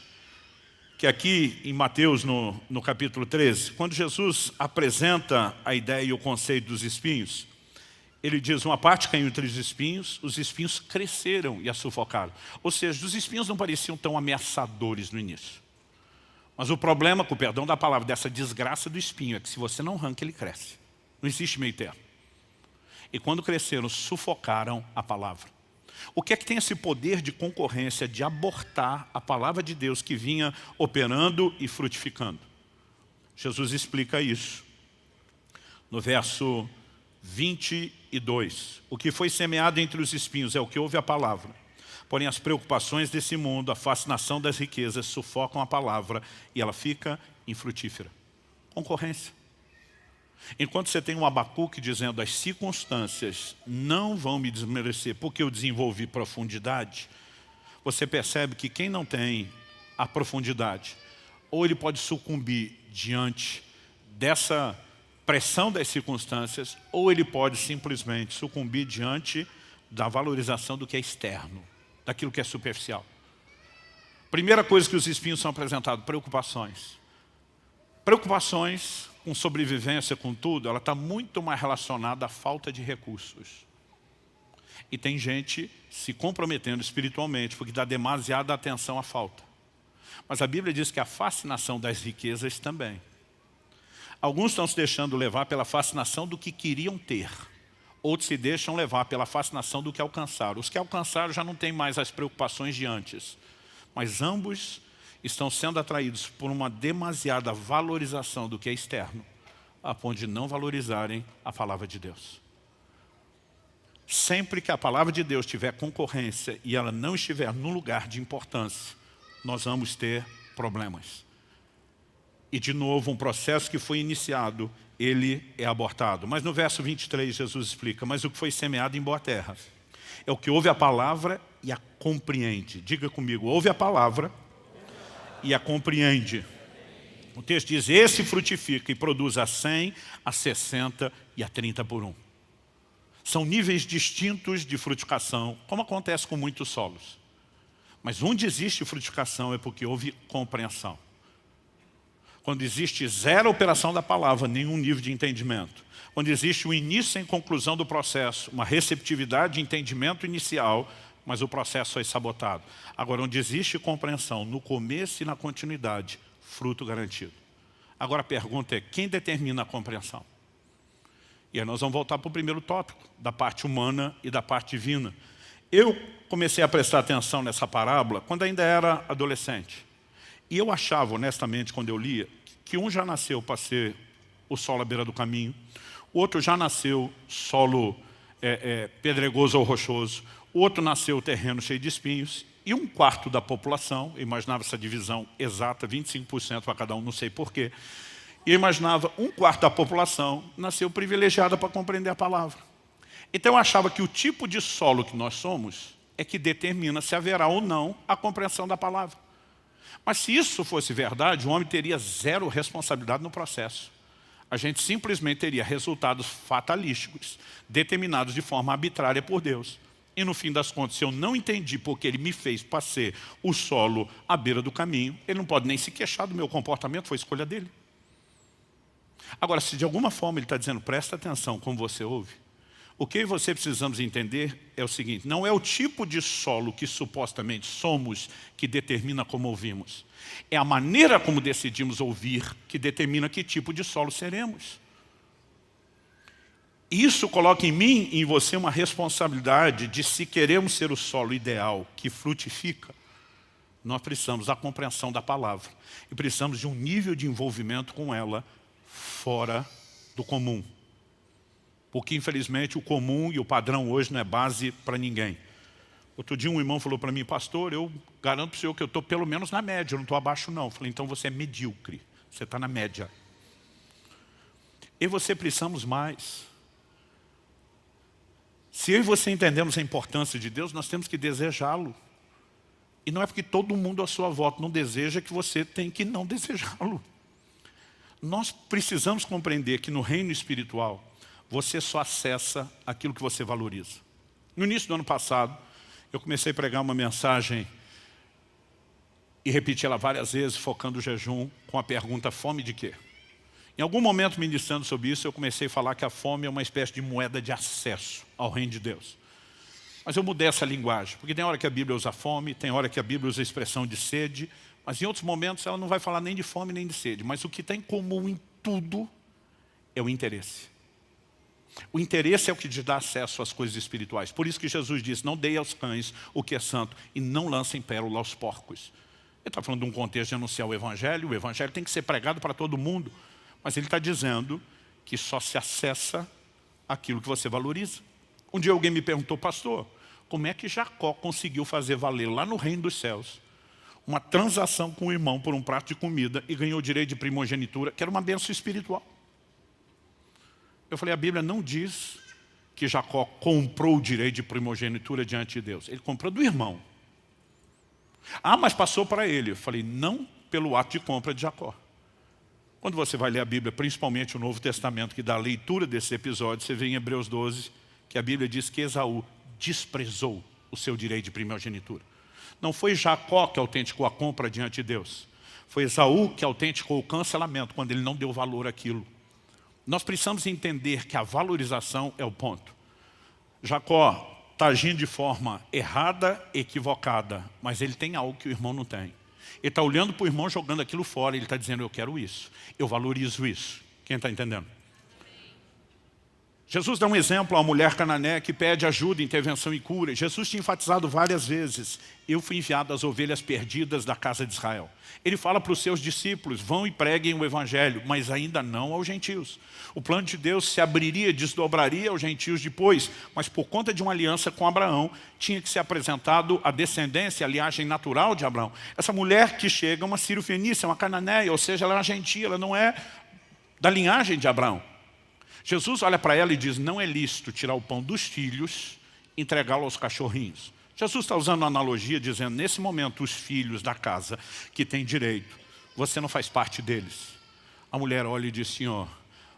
que aqui em Mateus, no capítulo 13, quando Jesus apresenta a ideia e o conceito dos espinhos, ele diz, uma parte caiu entre os espinhos cresceram e a sufocaram. Ou seja, os espinhos não pareciam tão ameaçadores no início. Mas o problema, com o perdão da palavra, dessa desgraça do espinho, é que se você não arranca, ele cresce. Não existe meio termo. E quando cresceram, sufocaram a palavra. O que é que tem esse poder de concorrência, de abortar a palavra de Deus que vinha operando e frutificando? Jesus explica isso. No verso 22. O que foi semeado entre os espinhos é o que ouve a palavra. Porém, as preocupações desse mundo, a fascinação das riquezas, sufocam a palavra e ela fica infrutífera. Concorrência. Enquanto você tem um Abacuque dizendo as circunstâncias não vão me desmerecer porque eu desenvolvi profundidade, você percebe que quem não tem a profundidade, ou ele pode sucumbir diante dessa pressão das circunstâncias, ou ele pode simplesmente sucumbir diante da valorização do que é externo, daquilo que é superficial. Primeira coisa que os espinhos são apresentados, preocupações. Preocupações com sobrevivência, com tudo, ela está muito mais relacionada à falta de recursos. E tem gente se comprometendo espiritualmente, porque dá demasiada atenção à falta. Mas a Bíblia diz que a fascinação das riquezas também. Alguns estão se deixando levar pela fascinação do que queriam ter. Outros se deixam levar pela fascinação do que alcançaram. Os que alcançaram já não têm mais as preocupações de antes. Mas ambos estão sendo atraídos por uma demasiada valorização do que é externo, a ponto de não valorizarem a palavra de Deus. Sempre que a palavra de Deus tiver concorrência e ela não estiver no lugar de importância, nós vamos ter problemas. E de novo, um processo que foi iniciado, ele é abortado. Mas no verso 23, Jesus explica, mas o que foi semeado em boa terra é o que ouve a palavra e a compreende. Diga comigo, ouve a palavra e a compreende. O texto diz, esse frutifica e produz a 100, a 60 e a 30 por 1. São níveis distintos de frutificação, como acontece com muitos solos. Mas onde existe frutificação é porque houve compreensão. Quando existe zero operação da palavra, nenhum nível de entendimento. Quando existe o início e conclusão do processo, uma receptividade de entendimento inicial, mas o processo foi sabotado. Agora, onde existe compreensão, no começo e na continuidade, fruto garantido. Agora a pergunta é, quem determina a compreensão? E aí nós vamos voltar para o primeiro tópico, da parte humana e da parte divina. Eu comecei a prestar atenção nessa parábola quando ainda era adolescente. E eu achava, honestamente, quando eu lia, que um já nasceu para ser o solo à beira do caminho, o outro já nasceu solo pedregoso ou rochoso, o outro nasceu terreno cheio de espinhos, e um quarto da população, eu imaginava essa divisão exata, 25% para cada um, não sei porquê, e eu imaginava um quarto da população nasceu privilegiada para compreender a palavra. Então eu achava que o tipo de solo que nós somos é que determina se haverá ou não a compreensão da palavra. Mas se isso fosse verdade, o homem teria zero responsabilidade no processo. A gente simplesmente teria resultados fatalísticos, determinados de forma arbitrária por Deus. E no fim das contas, se eu não entendi porque Ele me fez para ser o solo à beira do caminho, Ele não pode nem se queixar do meu comportamento, foi escolha dele. Agora, se de alguma forma Ele está dizendo, presta atenção como você ouve, o que você precisamos entender é o seguinte, não é o tipo de solo que supostamente somos que determina como ouvimos. É a maneira como decidimos ouvir que determina que tipo de solo seremos. Isso coloca em mim e em você uma responsabilidade de se queremos ser o solo ideal que frutifica, nós precisamos da compreensão da palavra. E precisamos de um nível de envolvimento com ela fora do comum. Porque, infelizmente, o comum e o padrão hoje não é base para ninguém. Outro dia um irmão falou para mim, pastor, eu garanto para o senhor que eu estou pelo menos na média, eu não estou abaixo não. Eu falei, então você é medíocre, você está na média. Eu e você precisamos mais. Se eu e você entendemos a importância de Deus, nós temos que desejá-lo. E não é porque todo mundo à sua volta não deseja que você tem que não desejá-lo. Nós precisamos compreender que no reino espiritual, você só acessa aquilo que você valoriza. No início do ano passado, eu comecei a pregar uma mensagem e repeti ela várias vezes, focando o jejum com a pergunta, fome de quê? Em algum momento, ministrando sobre isso, eu comecei a falar que a fome é uma espécie de moeda de acesso ao reino de Deus. Mas eu mudei essa linguagem, porque tem hora que a Bíblia usa fome, tem hora que a Bíblia usa a expressão de sede, mas em outros momentos ela não vai falar nem de fome nem de sede. Mas o que tem em comum em tudo é o interesse. O interesse é o que te dá acesso às coisas espirituais. Por isso que Jesus disse, não deem aos cães o que é santo e não lancem pérola aos porcos. Ele está falando de um contexto de anunciar o Evangelho tem que ser pregado para todo mundo. Mas ele está dizendo que só se acessa aquilo que você valoriza. Um dia alguém me perguntou, pastor, como é que Jacó conseguiu fazer valer lá no reino dos céus uma transação com o irmão por um prato de comida e ganhou o direito de primogenitura, que era uma bênção espiritual? Eu falei, a Bíblia não diz que Jacó comprou o direito de primogenitura diante de Deus. Ele comprou do irmão. Ah, mas passou para ele. Eu falei, não pelo ato de compra de Jacó. Quando você vai ler a Bíblia, principalmente o Novo Testamento, que dá a leitura desse episódio, você vê em Hebreus 12, que a Bíblia diz que Esaú desprezou o seu direito de primogenitura. Não foi Jacó que autenticou a compra diante de Deus. Foi Esaú que autenticou o cancelamento, quando ele não deu valor àquilo. Nós precisamos entender que a valorização é o ponto. Jacó está agindo de forma errada, equivocada, mas ele tem algo que o irmão não tem. Ele está olhando para o irmão jogando aquilo fora, ele está dizendo, eu quero isso, eu valorizo isso. Quem está entendendo? Jesus dá um exemplo a uma mulher cananeia que pede ajuda, intervenção e cura. Jesus tinha enfatizado várias vezes, eu fui enviado às ovelhas perdidas da casa de Israel. Ele fala para os seus discípulos, vão e preguem o Evangelho, mas ainda não aos gentios. O plano de Deus se abriria, desdobraria aos gentios depois, mas por conta de uma aliança com Abraão, tinha que ser apresentado a descendência, a linhagem natural de Abraão. Essa mulher que chega é uma sírio-fenícia, uma cananeia, ou seja, ela é uma gentia, ela não é da linhagem de Abraão. Jesus olha para ela e diz, não é lícito tirar o pão dos filhos e entregá-lo aos cachorrinhos. Jesus está usando uma analogia, dizendo, nesse momento, os filhos da casa que têm direito, você não faz parte deles. A mulher olha e diz, Senhor,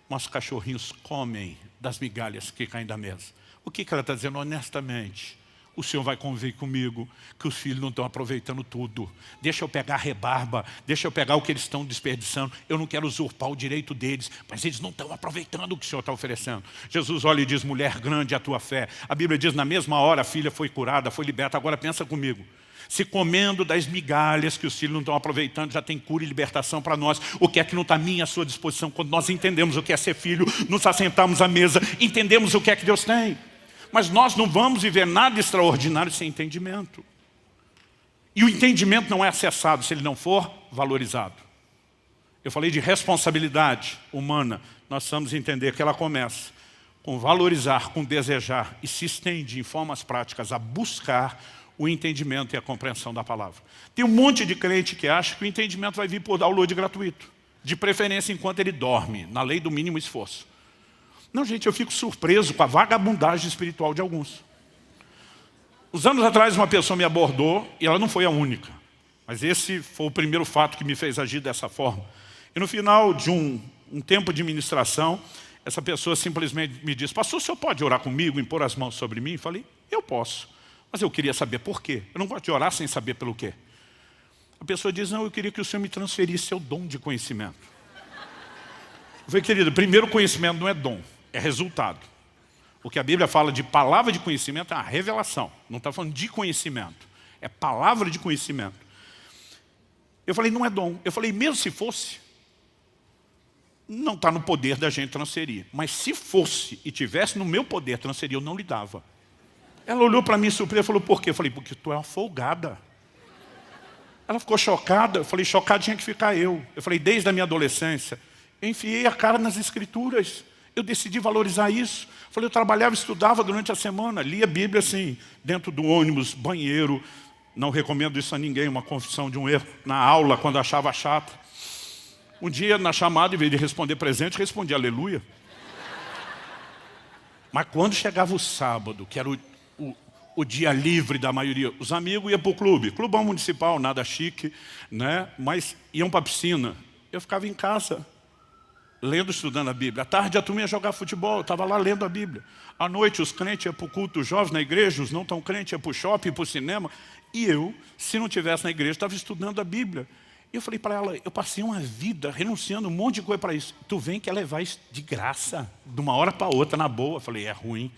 mas os cachorrinhos comem das migalhas que caem da mesa. O que ela está dizendo? Honestamente, o Senhor vai conviver comigo que os filhos não estão aproveitando tudo. Deixa eu pegar a rebarba, deixa eu pegar o que eles estão desperdiçando. Eu não quero usurpar o direito deles, mas eles não estão aproveitando o que o Senhor está oferecendo. Jesus olha e diz, mulher, grande é a tua fé. A Bíblia diz, na mesma hora a filha foi curada, foi liberta. Agora pensa comigo. se comendo das migalhas que os filhos não estão aproveitando, já tem cura e libertação para nós. O que é que não está à minha, à sua disposição? Quando nós entendemos o que é ser filho, nos assentamos à mesa, entendemos o que é que Deus tem. Mas nós não vamos viver nada extraordinário sem entendimento. E o entendimento não é acessado se ele não for valorizado. Eu falei de responsabilidade humana. Nós precisamos entender que ela começa com valorizar, com desejar e se estende em formas práticas a buscar o entendimento e a compreensão da palavra. Tem um monte de crente que acha que o entendimento vai vir por download gratuito, de preferência enquanto ele dorme, na lei do mínimo esforço. Não, gente, eu fico surpreso com a vagabundagem espiritual de alguns. Uns anos atrás uma pessoa me abordou, e ela não foi a única, mas esse foi o primeiro fato que me fez agir dessa forma. E no final de um tempo de ministração, essa pessoa simplesmente me disse: pastor, o senhor pode orar comigo, impor as mãos sobre mim? Eu falei: eu posso, mas eu queria saber por quê. Eu não gosto de orar sem saber pelo quê. A pessoa diz: não, eu queria que o senhor me transferisse seu dom de conhecimento. Eu falei: querido, primeiro, conhecimento não é dom, é resultado. O que a Bíblia fala de palavra de conhecimento é uma revelação. Não está falando de conhecimento, é palavra de conhecimento. Eu falei: não é dom. Eu falei: mesmo se fosse, não está no poder da gente transferir. Mas se fosse e tivesse no meu poder transferir, eu não lhe dava. Ela olhou para mim surpresa e falou: por quê? Eu falei: porque tu é uma folgada. Ela ficou chocada. Eu falei: chocada tinha que ficar eu. Eu falei: desde a minha adolescência, eu enfiei a cara nas escrituras. Eu decidi valorizar isso. Eu falei: eu trabalhava, estudava durante a semana, lia a Bíblia assim, dentro do ônibus, banheiro. Não recomendo isso a ninguém, uma confissão de um erro. Na aula, quando achava chato. Um dia, na chamada, em vez de responder presente, respondi aleluia. Mas quando chegava o sábado, que era o dia livre da maioria, os amigos iam para o clube. Clubão municipal, nada chique, né? Mas iam para a piscina. Eu ficava em casa, lendo, estudando a Bíblia. À tarde a turma ia jogar futebol, eu estava lá lendo a Bíblia. À noite os crentes iam para o culto, os jovens na igreja, os não tão crentes iam para o shopping, para o cinema. E eu, se não estivesse na igreja, estava estudando a Bíblia. E eu falei para ela: eu passei uma vida renunciando um monte de coisa para isso. Tu vem quer levar isso de graça, de uma hora para outra, na boa. Eu falei: é ruim.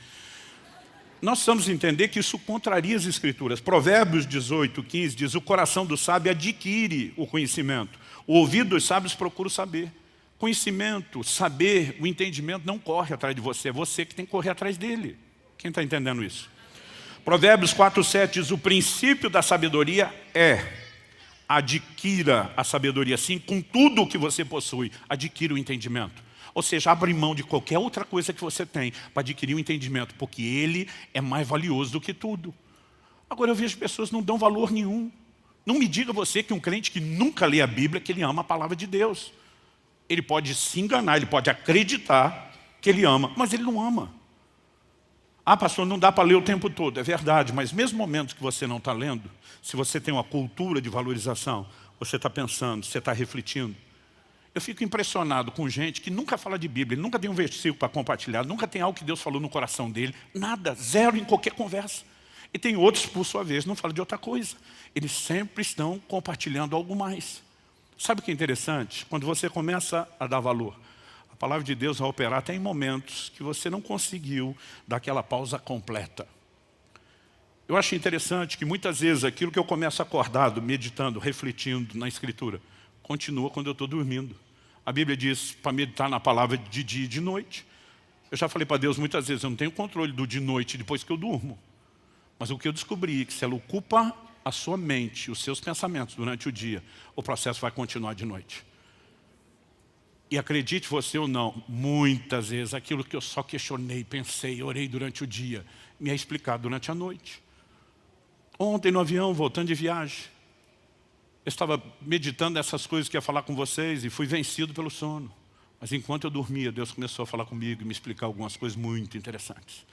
Nós precisamos entender que isso contraria as Escrituras. Provérbios 18:15 diz: o coração do sábio adquire o conhecimento. O ouvido dos sábios procura o saber. Conhecimento, saber, o entendimento não corre atrás de você. É você que tem que correr atrás dele. Quem está entendendo isso? Provérbios 4:7 diz: o princípio da sabedoria é: adquira a sabedoria, sim, com tudo o que você possui, adquira o entendimento. Ou seja, abre mão de qualquer outra coisa que você tem para adquirir o entendimento, porque ele é mais valioso do que tudo. Agora eu vejo pessoas que não dão valor nenhum. Não me diga você que um crente que nunca lê a Bíblia, que ele ama a palavra de Deus. Ele pode se enganar, ele pode acreditar que ele ama, mas ele não ama. Ah, pastor, não dá para ler o tempo todo. É verdade, mas mesmo momentos que você não está lendo, se você tem uma cultura de valorização, você está pensando, você está refletindo. Eu fico impressionado com gente que nunca fala de Bíblia, nunca tem um versículo para compartilhar, nunca tem algo que Deus falou no coração dele, nada, zero em qualquer conversa. E tem outros, por sua vez, não falam de outra coisa. Eles sempre estão compartilhando algo mais. Sabe o que é interessante? Quando você começa a dar valor, a palavra de Deus vai operar até em momentos que você não conseguiu dar aquela pausa completa. Eu acho interessante que muitas vezes aquilo que eu começo acordado, meditando, refletindo na Escritura, continua quando eu estou dormindo. A Bíblia diz para meditar na palavra de dia e de noite. Eu já falei para Deus muitas vezes: eu não tenho controle do de noite depois que eu durmo. Mas o que eu descobri é que se ela ocupa a sua mente, os seus pensamentos durante o dia, o processo vai continuar de noite. E acredite você ou não, muitas vezes aquilo que eu só questionei, pensei, orei durante o dia, me é explicado durante a noite. Ontem no avião, voltando de viagem, eu estava meditando nessas coisas que ia falar com vocês e fui vencido pelo sono. Mas enquanto eu dormia, Deus começou a falar comigo e me explicar algumas coisas muito interessantes.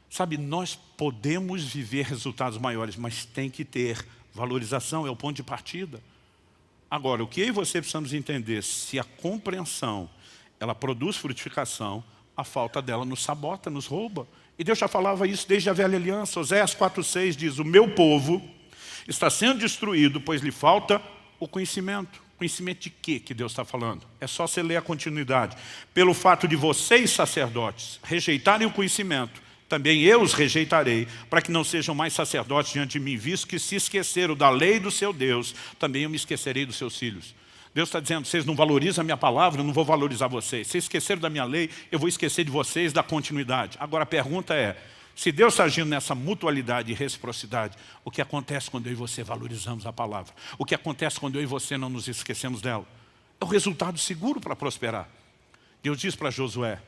Sabe, nós podemos viver resultados maiores, mas tem que ter valorização, é o ponto de partida. Agora, o que eu e você precisamos entender, se a compreensão, ela produz frutificação, a falta dela nos sabota, nos rouba. E Deus já falava isso desde a velha aliança. Oséias 4:6 diz: o meu povo está sendo destruído, pois lhe falta o conhecimento. Conhecimento de quê que Deus está falando? É só você ler a continuidade. Pelo fato de vocês, sacerdotes, rejeitarem o conhecimento também eu os rejeitarei, para que não sejam mais sacerdotes diante de mim, visto que se esqueceram da lei do seu Deus, também eu me esquecerei dos seus filhos. Deus está dizendo, vocês não valorizam a minha palavra, eu não vou valorizar vocês. Vocês esqueceram da minha lei, eu vou esquecer de vocês, da continuidade. Agora a pergunta é, se Deus está agindo nessa mutualidade e reciprocidade, o que acontece quando eu e você valorizamos a palavra? O que acontece quando eu e você não nos esquecemos dela? É o resultado seguro para prosperar. Deus diz para Josué,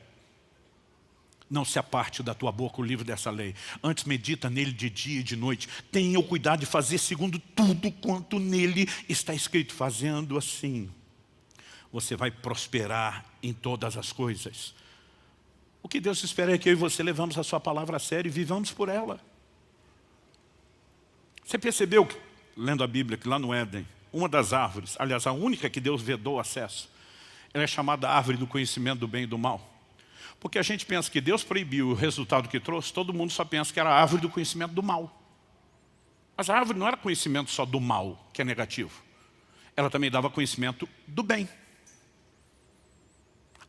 não se aparte da tua boca o livro dessa lei. Antes medita nele de dia e de noite. Tenha o cuidado de fazer segundo tudo quanto nele está escrito. Fazendo assim, você vai prosperar em todas as coisas. O que Deus espera é que eu e você levamos a sua palavra a sério e vivamos por ela. Você percebeu, lendo a Bíblia, que lá no Éden, uma das árvores, aliás, a única que Deus vedou acesso, ela é chamada árvore do conhecimento do bem e do mal. Porque a gente pensa que Deus proibiu o resultado que trouxe, todo mundo só pensa que era a árvore do conhecimento do mal. Mas a árvore não era conhecimento só do mal, que é negativo. Ela também dava conhecimento do bem.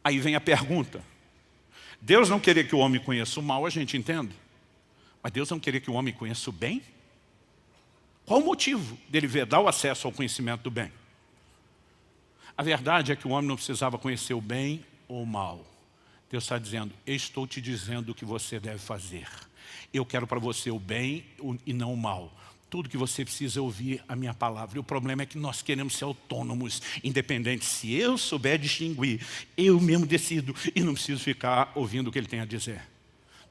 Aí vem a pergunta. Deus não queria que o homem conheça o mal, a gente entende. Mas Deus não queria que o homem conheça o bem? Qual o motivo dele vedar o acesso ao conhecimento do bem? A verdade é que o homem não precisava conhecer o bem ou o mal. Deus está dizendo, eu estou te dizendo o que você deve fazer. Eu quero para você o bem e não o mal. Tudo que você precisa é ouvir a minha palavra. E o problema é que nós queremos ser autônomos, independentes. Se eu souber distinguir, eu mesmo decido e não preciso ficar ouvindo o que ele tem a dizer.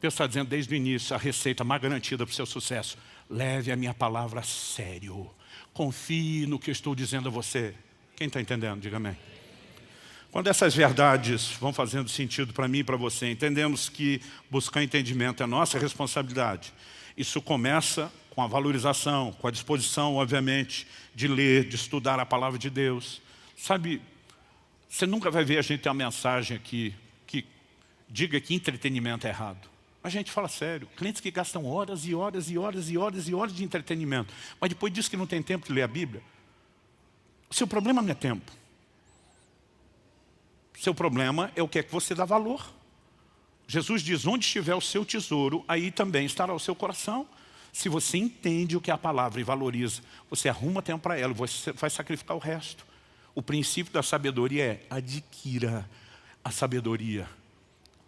Deus está dizendo desde o início, a receita mais garantida para o seu sucesso. Leve a minha palavra a sério. Confie no que eu estou dizendo a você. Quem está entendendo? Diga amém. Quando essas verdades vão fazendo sentido para mim e para você, entendemos que buscar entendimento é nossa responsabilidade. Isso começa com a valorização, com a disposição, obviamente, de ler, de estudar a palavra de Deus. Sabe, você nunca vai ver a gente ter uma mensagem aqui que diga que entretenimento é errado. A gente fala sério, clientes que gastam horas e horas e horas e horas e horas de entretenimento, mas depois diz que não tem tempo de ler a Bíblia. O seu problema não é tempo. Seu problema é o que é que você dá valor. Jesus diz, onde estiver o seu tesouro, aí também estará o seu coração. Se você entende o que é a palavra e valoriza, você arruma tempo para ela, você vai sacrificar o resto. O princípio da sabedoria é, adquira a sabedoria.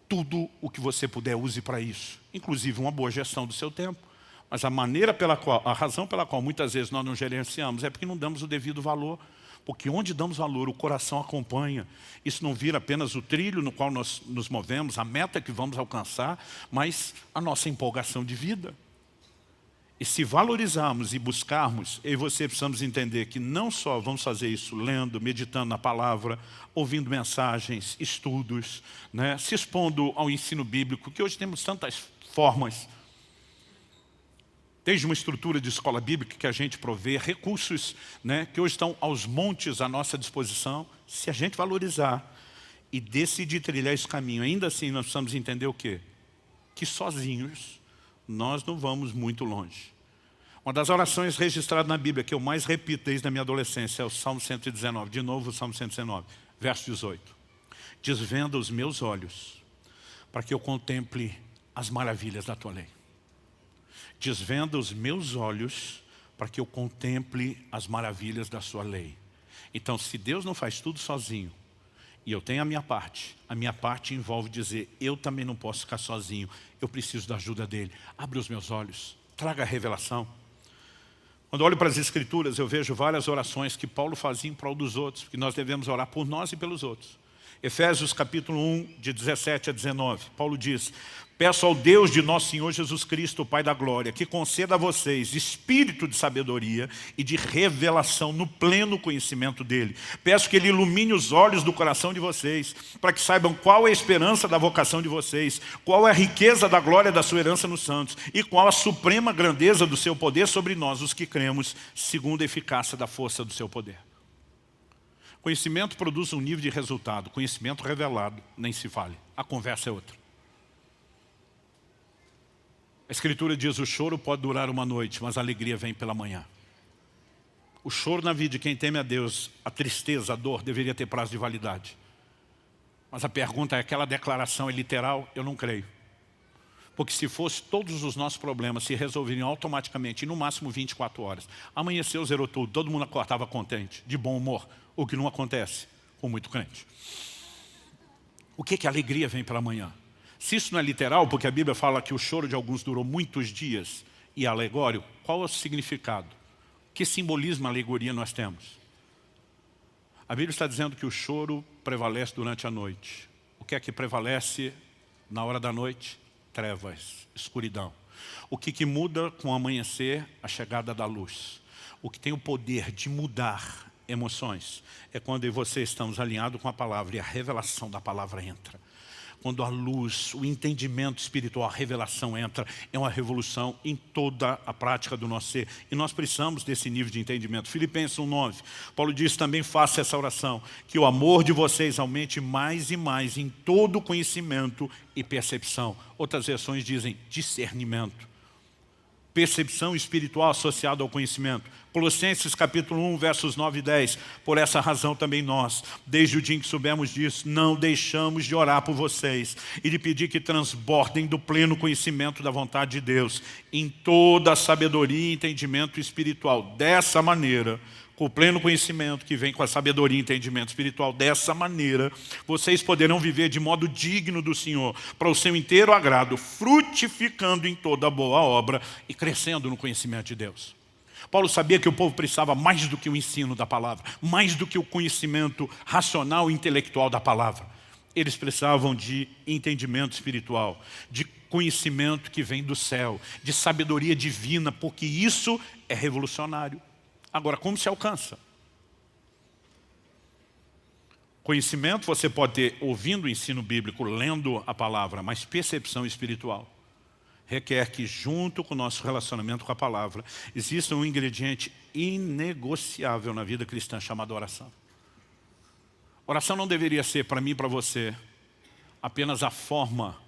Tudo o que você puder, use para isso. Inclusive uma boa gestão do seu tempo. Mas a razão pela qual muitas vezes nós não gerenciamos é porque não damos o devido valor. Porque onde damos valor, o coração acompanha. Isso não vira apenas o trilho no qual nós nos movemos, a meta que vamos alcançar, mas a nossa empolgação de vida. E se valorizarmos e buscarmos, eu e você precisamos entender que não só vamos fazer isso lendo, meditando na palavra, ouvindo mensagens, estudos, né, se expondo ao ensino bíblico, que hoje temos tantas formas. Desde uma estrutura de escola bíblica que a gente provê, recursos, né, que hoje estão aos montes à nossa disposição. Se a gente valorizar e decidir trilhar esse caminho, ainda assim nós precisamos entender o quê? Que sozinhos nós não vamos muito longe. Uma das orações registradas na Bíblia que eu mais repito desde a minha adolescência é o Salmo 119. De novo o Salmo 119, verso 18. Desvenda os meus olhos para que eu contemple as maravilhas da tua lei. Desvenda os meus olhos para que eu contemple as maravilhas da sua lei. Então, se Deus não faz tudo sozinho, e eu tenho a minha parte envolve dizer, eu também não posso ficar sozinho, eu preciso da ajuda dele. Abre os meus olhos, traga a revelação. Quando eu olho para as Escrituras, eu vejo várias orações que Paulo fazia em prol dos outros, porque nós devemos orar por nós e pelos outros. Efésios capítulo 1, de 17 a 19, Paulo diz, peço ao Deus de nosso Senhor Jesus Cristo, o Pai da Glória, que conceda a vocês espírito de sabedoria e de revelação no pleno conhecimento dEle. Peço que Ele ilumine os olhos do coração de vocês, para que saibam qual é a esperança da vocação de vocês, qual é a riqueza da glória da sua herança nos santos e qual a suprema grandeza do seu poder sobre nós, os que cremos, segundo a eficácia da força do seu poder. Conhecimento produz um nível de resultado, conhecimento revelado, nem se fale. A conversa é outra. A Escritura diz, o choro pode durar uma noite, mas a alegria vem pela manhã. O choro na vida de quem teme a Deus, a tristeza, a dor, deveria ter prazo de validade. Mas a pergunta é, aquela declaração é literal? Eu não creio. Porque se fosse, todos os nossos problemas se resolveriam automaticamente, em no máximo 24 horas. Amanheceu, zerou tudo, todo mundo acordava contente, de bom humor, o que não acontece com muito crente. O que a alegria vem pela manhã? Se isso não é literal, porque a Bíblia fala que o choro de alguns durou muitos dias, e é alegório, qual é o significado? Que simbolismo, alegoria nós temos? A Bíblia está dizendo que o choro prevalece durante a noite. O que é que prevalece na hora da noite? Trevas, escuridão. O que muda com o amanhecer? A chegada da luz. O que tem o poder de mudar emoções é quando eu e você estamos alinhados com a palavra e a revelação da palavra entra. Quando a luz, o entendimento espiritual, a revelação entra, é uma revolução em toda a prática do nosso ser. E nós precisamos desse nível de entendimento. Filipenses 1:9, Paulo diz também, faça essa oração, que o amor de vocês aumente mais e mais em todo conhecimento e percepção. Outras versões dizem discernimento. Percepção espiritual associada ao conhecimento. Colossenses capítulo 1, versos 9 e 10. Por essa razão também nós, desde o dia em que soubemos disso, não deixamos de orar por vocês e de pedir que transbordem do pleno conhecimento da vontade de Deus, em toda a sabedoria e entendimento espiritual. Dessa maneira, com o pleno conhecimento que vem com a sabedoria e entendimento espiritual, dessa maneira, vocês poderão viver de modo digno do Senhor, para o seu inteiro agrado, frutificando em toda boa obra e crescendo no conhecimento de Deus. Paulo sabia que o povo precisava mais do que o ensino da palavra, mais do que o conhecimento racional e intelectual da palavra. Eles precisavam de entendimento espiritual, de conhecimento que vem do céu, de sabedoria divina, porque isso é revolucionário. Agora, como se alcança? Conhecimento você pode ter ouvindo o ensino bíblico, lendo a palavra, mas percepção espiritual requer que, junto com o nosso relacionamento com a palavra, exista um ingrediente inegociável na vida cristã chamado oração. Oração não deveria ser, para mim e para você, apenas a forma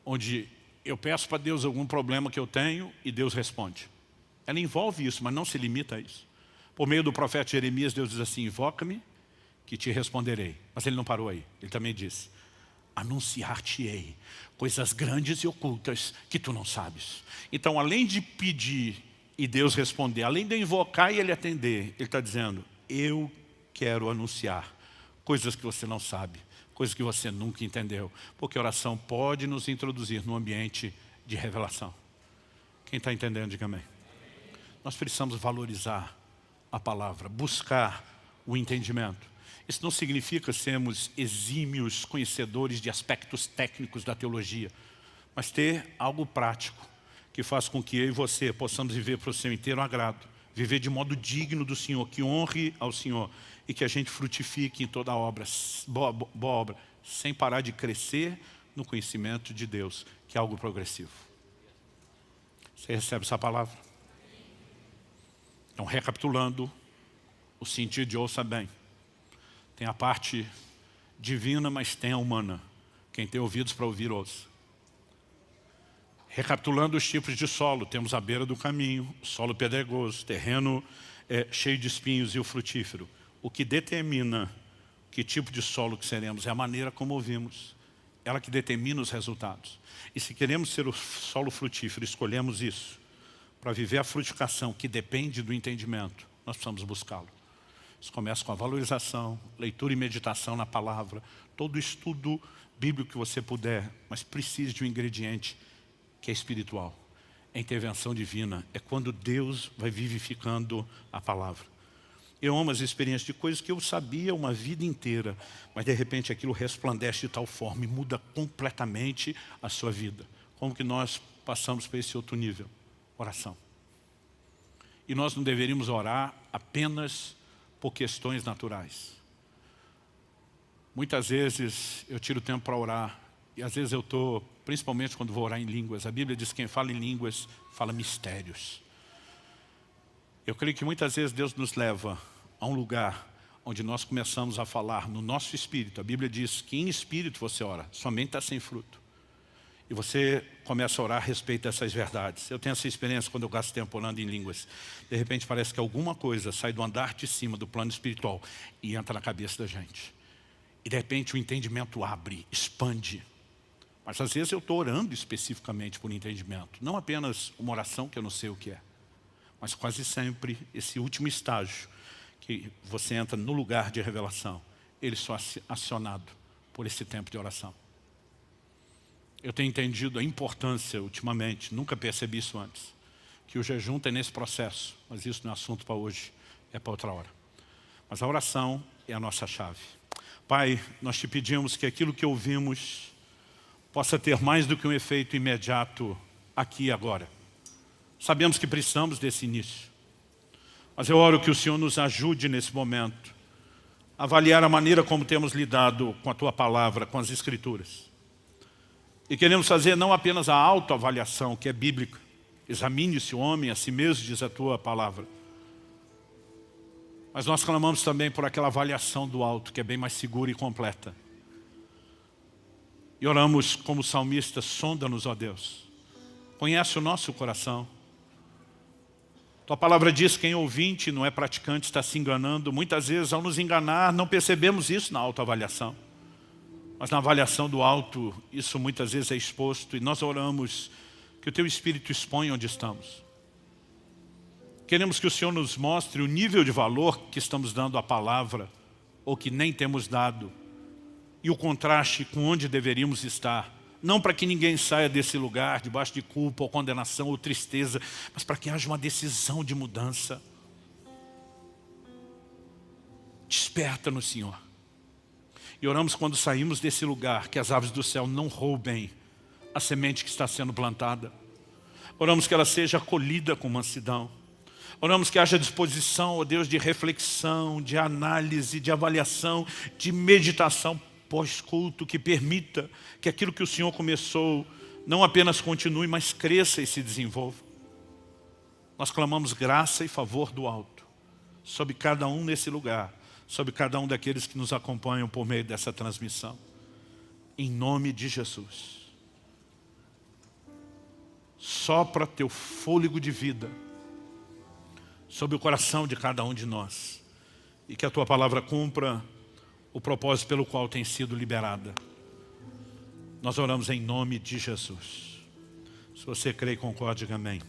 onde eu peço para Deus algum problema que eu tenho e Deus responde. Ela envolve isso, mas não se limita a isso. Por meio do profeta Jeremias, Deus diz assim, invoca-me que te responderei. Mas ele não parou aí, ele também disse, anunciar-te-ei coisas grandes e ocultas que tu não sabes. Então, além de pedir e Deus responder, além de invocar e ele atender, ele está dizendo, eu quero anunciar coisas que você não sabe, coisas que você nunca entendeu, porque a oração pode nos introduzir num ambiente de revelação. Quem está entendendo, diga amém. Nós precisamos valorizar a palavra, buscar o entendimento. Isso não significa sermos exímios conhecedores de aspectos técnicos da teologia, mas ter algo prático que faz com que eu e você possamos viver para o seu inteiro agrado, viver de modo digno do Senhor, que honre ao Senhor e que a gente frutifique em toda a obra, boa obra, sem parar de crescer no conhecimento de Deus, que é algo progressivo. Você recebe essa palavra? Então, recapitulando o sentido de ouça bem. Tem a parte divina, mas tem a humana. Quem tem ouvidos para ouvir, ouça. Recapitulando os tipos de solo, temos a beira do caminho, solo pedregoso, terreno cheio de espinhos e o frutífero. O que determina que tipo de solo que seremos é a maneira como ouvimos. Ela que determina os resultados. E se queremos ser o solo frutífero, escolhemos isso. Para viver a frutificação que depende do entendimento, nós precisamos buscá-lo. Isso começa com a valorização, leitura e meditação na palavra, todo estudo bíblico que você puder, mas precisa de um ingrediente que é espiritual. É intervenção divina, é quando Deus vai vivificando a palavra. Eu amo as experiências de coisas que eu sabia uma vida inteira, mas de repente aquilo resplandece de tal forma e muda completamente a sua vida. Como que nós passamos para esse outro nível? Oração. E nós não deveríamos orar apenas por questões naturais. Muitas vezes eu tiro tempo para orar, e às vezes eu estou, principalmente quando vou orar em línguas, a Bíblia diz que quem fala em línguas, fala mistérios. Eu creio que muitas vezes Deus nos leva a um lugar onde nós começamos a falar no nosso espírito. A Bíblia diz que em espírito você ora, somente está sem fruto. E você começa a orar a respeito dessas verdades. Eu tenho essa experiência quando eu gasto tempo orando em línguas. De repente parece que alguma coisa sai do andar de cima do plano espiritual e entra na cabeça da gente. E de repente o entendimento abre, expande. Mas às vezes eu estou orando especificamente por entendimento. Não apenas uma oração que eu não sei o que é. Mas quase sempre esse último estágio, que você entra no lugar de revelação, ele só é acionado por esse tempo de oração. Eu tenho entendido a importância ultimamente, nunca percebi isso antes, que o jejum tem nesse processo, mas isso não é assunto para hoje, é para outra hora. Mas a oração é a nossa chave. Pai, nós te pedimos que aquilo que ouvimos possa ter mais do que um efeito imediato aqui e agora. Sabemos que precisamos desse início. Mas eu oro que o Senhor nos ajude nesse momento a avaliar a maneira como temos lidado com a Tua Palavra, com as Escrituras. E queremos fazer não apenas a autoavaliação, que é bíblica. Examine-se o homem a si mesmo, diz a Tua Palavra. Mas nós clamamos também por aquela avaliação do alto, que é bem mais segura e completa. E oramos como salmista, sonda-nos, ó Deus. Conhece o nosso coração. Tua palavra diz que quem ouvinte não é praticante, está se enganando. Muitas vezes, ao nos enganar, não percebemos isso na autoavaliação. Mas na avaliação do alto, isso muitas vezes é exposto. E nós oramos que o Teu Espírito exponha onde estamos. Queremos que o Senhor nos mostre o nível de valor que estamos dando à palavra, ou que nem temos dado. E o contraste com onde deveríamos estar. Não para que ninguém saia desse lugar, debaixo de culpa, ou condenação, ou tristeza, mas para que haja uma decisão de mudança. Desperta-nos, Senhor. E oramos quando saímos desse lugar, que as aves do céu não roubem a semente que está sendo plantada. Oramos que ela seja acolhida com mansidão. Oramos que haja disposição, ó Deus, de reflexão, de análise, de avaliação, de meditação pós-culto, que permita que aquilo que o Senhor começou não apenas continue, mas cresça e se desenvolva. Nós clamamos graça e favor do alto sobre cada um nesse lugar, sobre cada um daqueles que nos acompanham por meio dessa transmissão. Em nome de Jesus. Sopra Teu fôlego de vida sobre o coração de cada um de nós. E que a Tua palavra cumpra o propósito pelo qual tem sido liberada. Nós oramos em nome de Jesus. Se você crê e concorda, diga amém.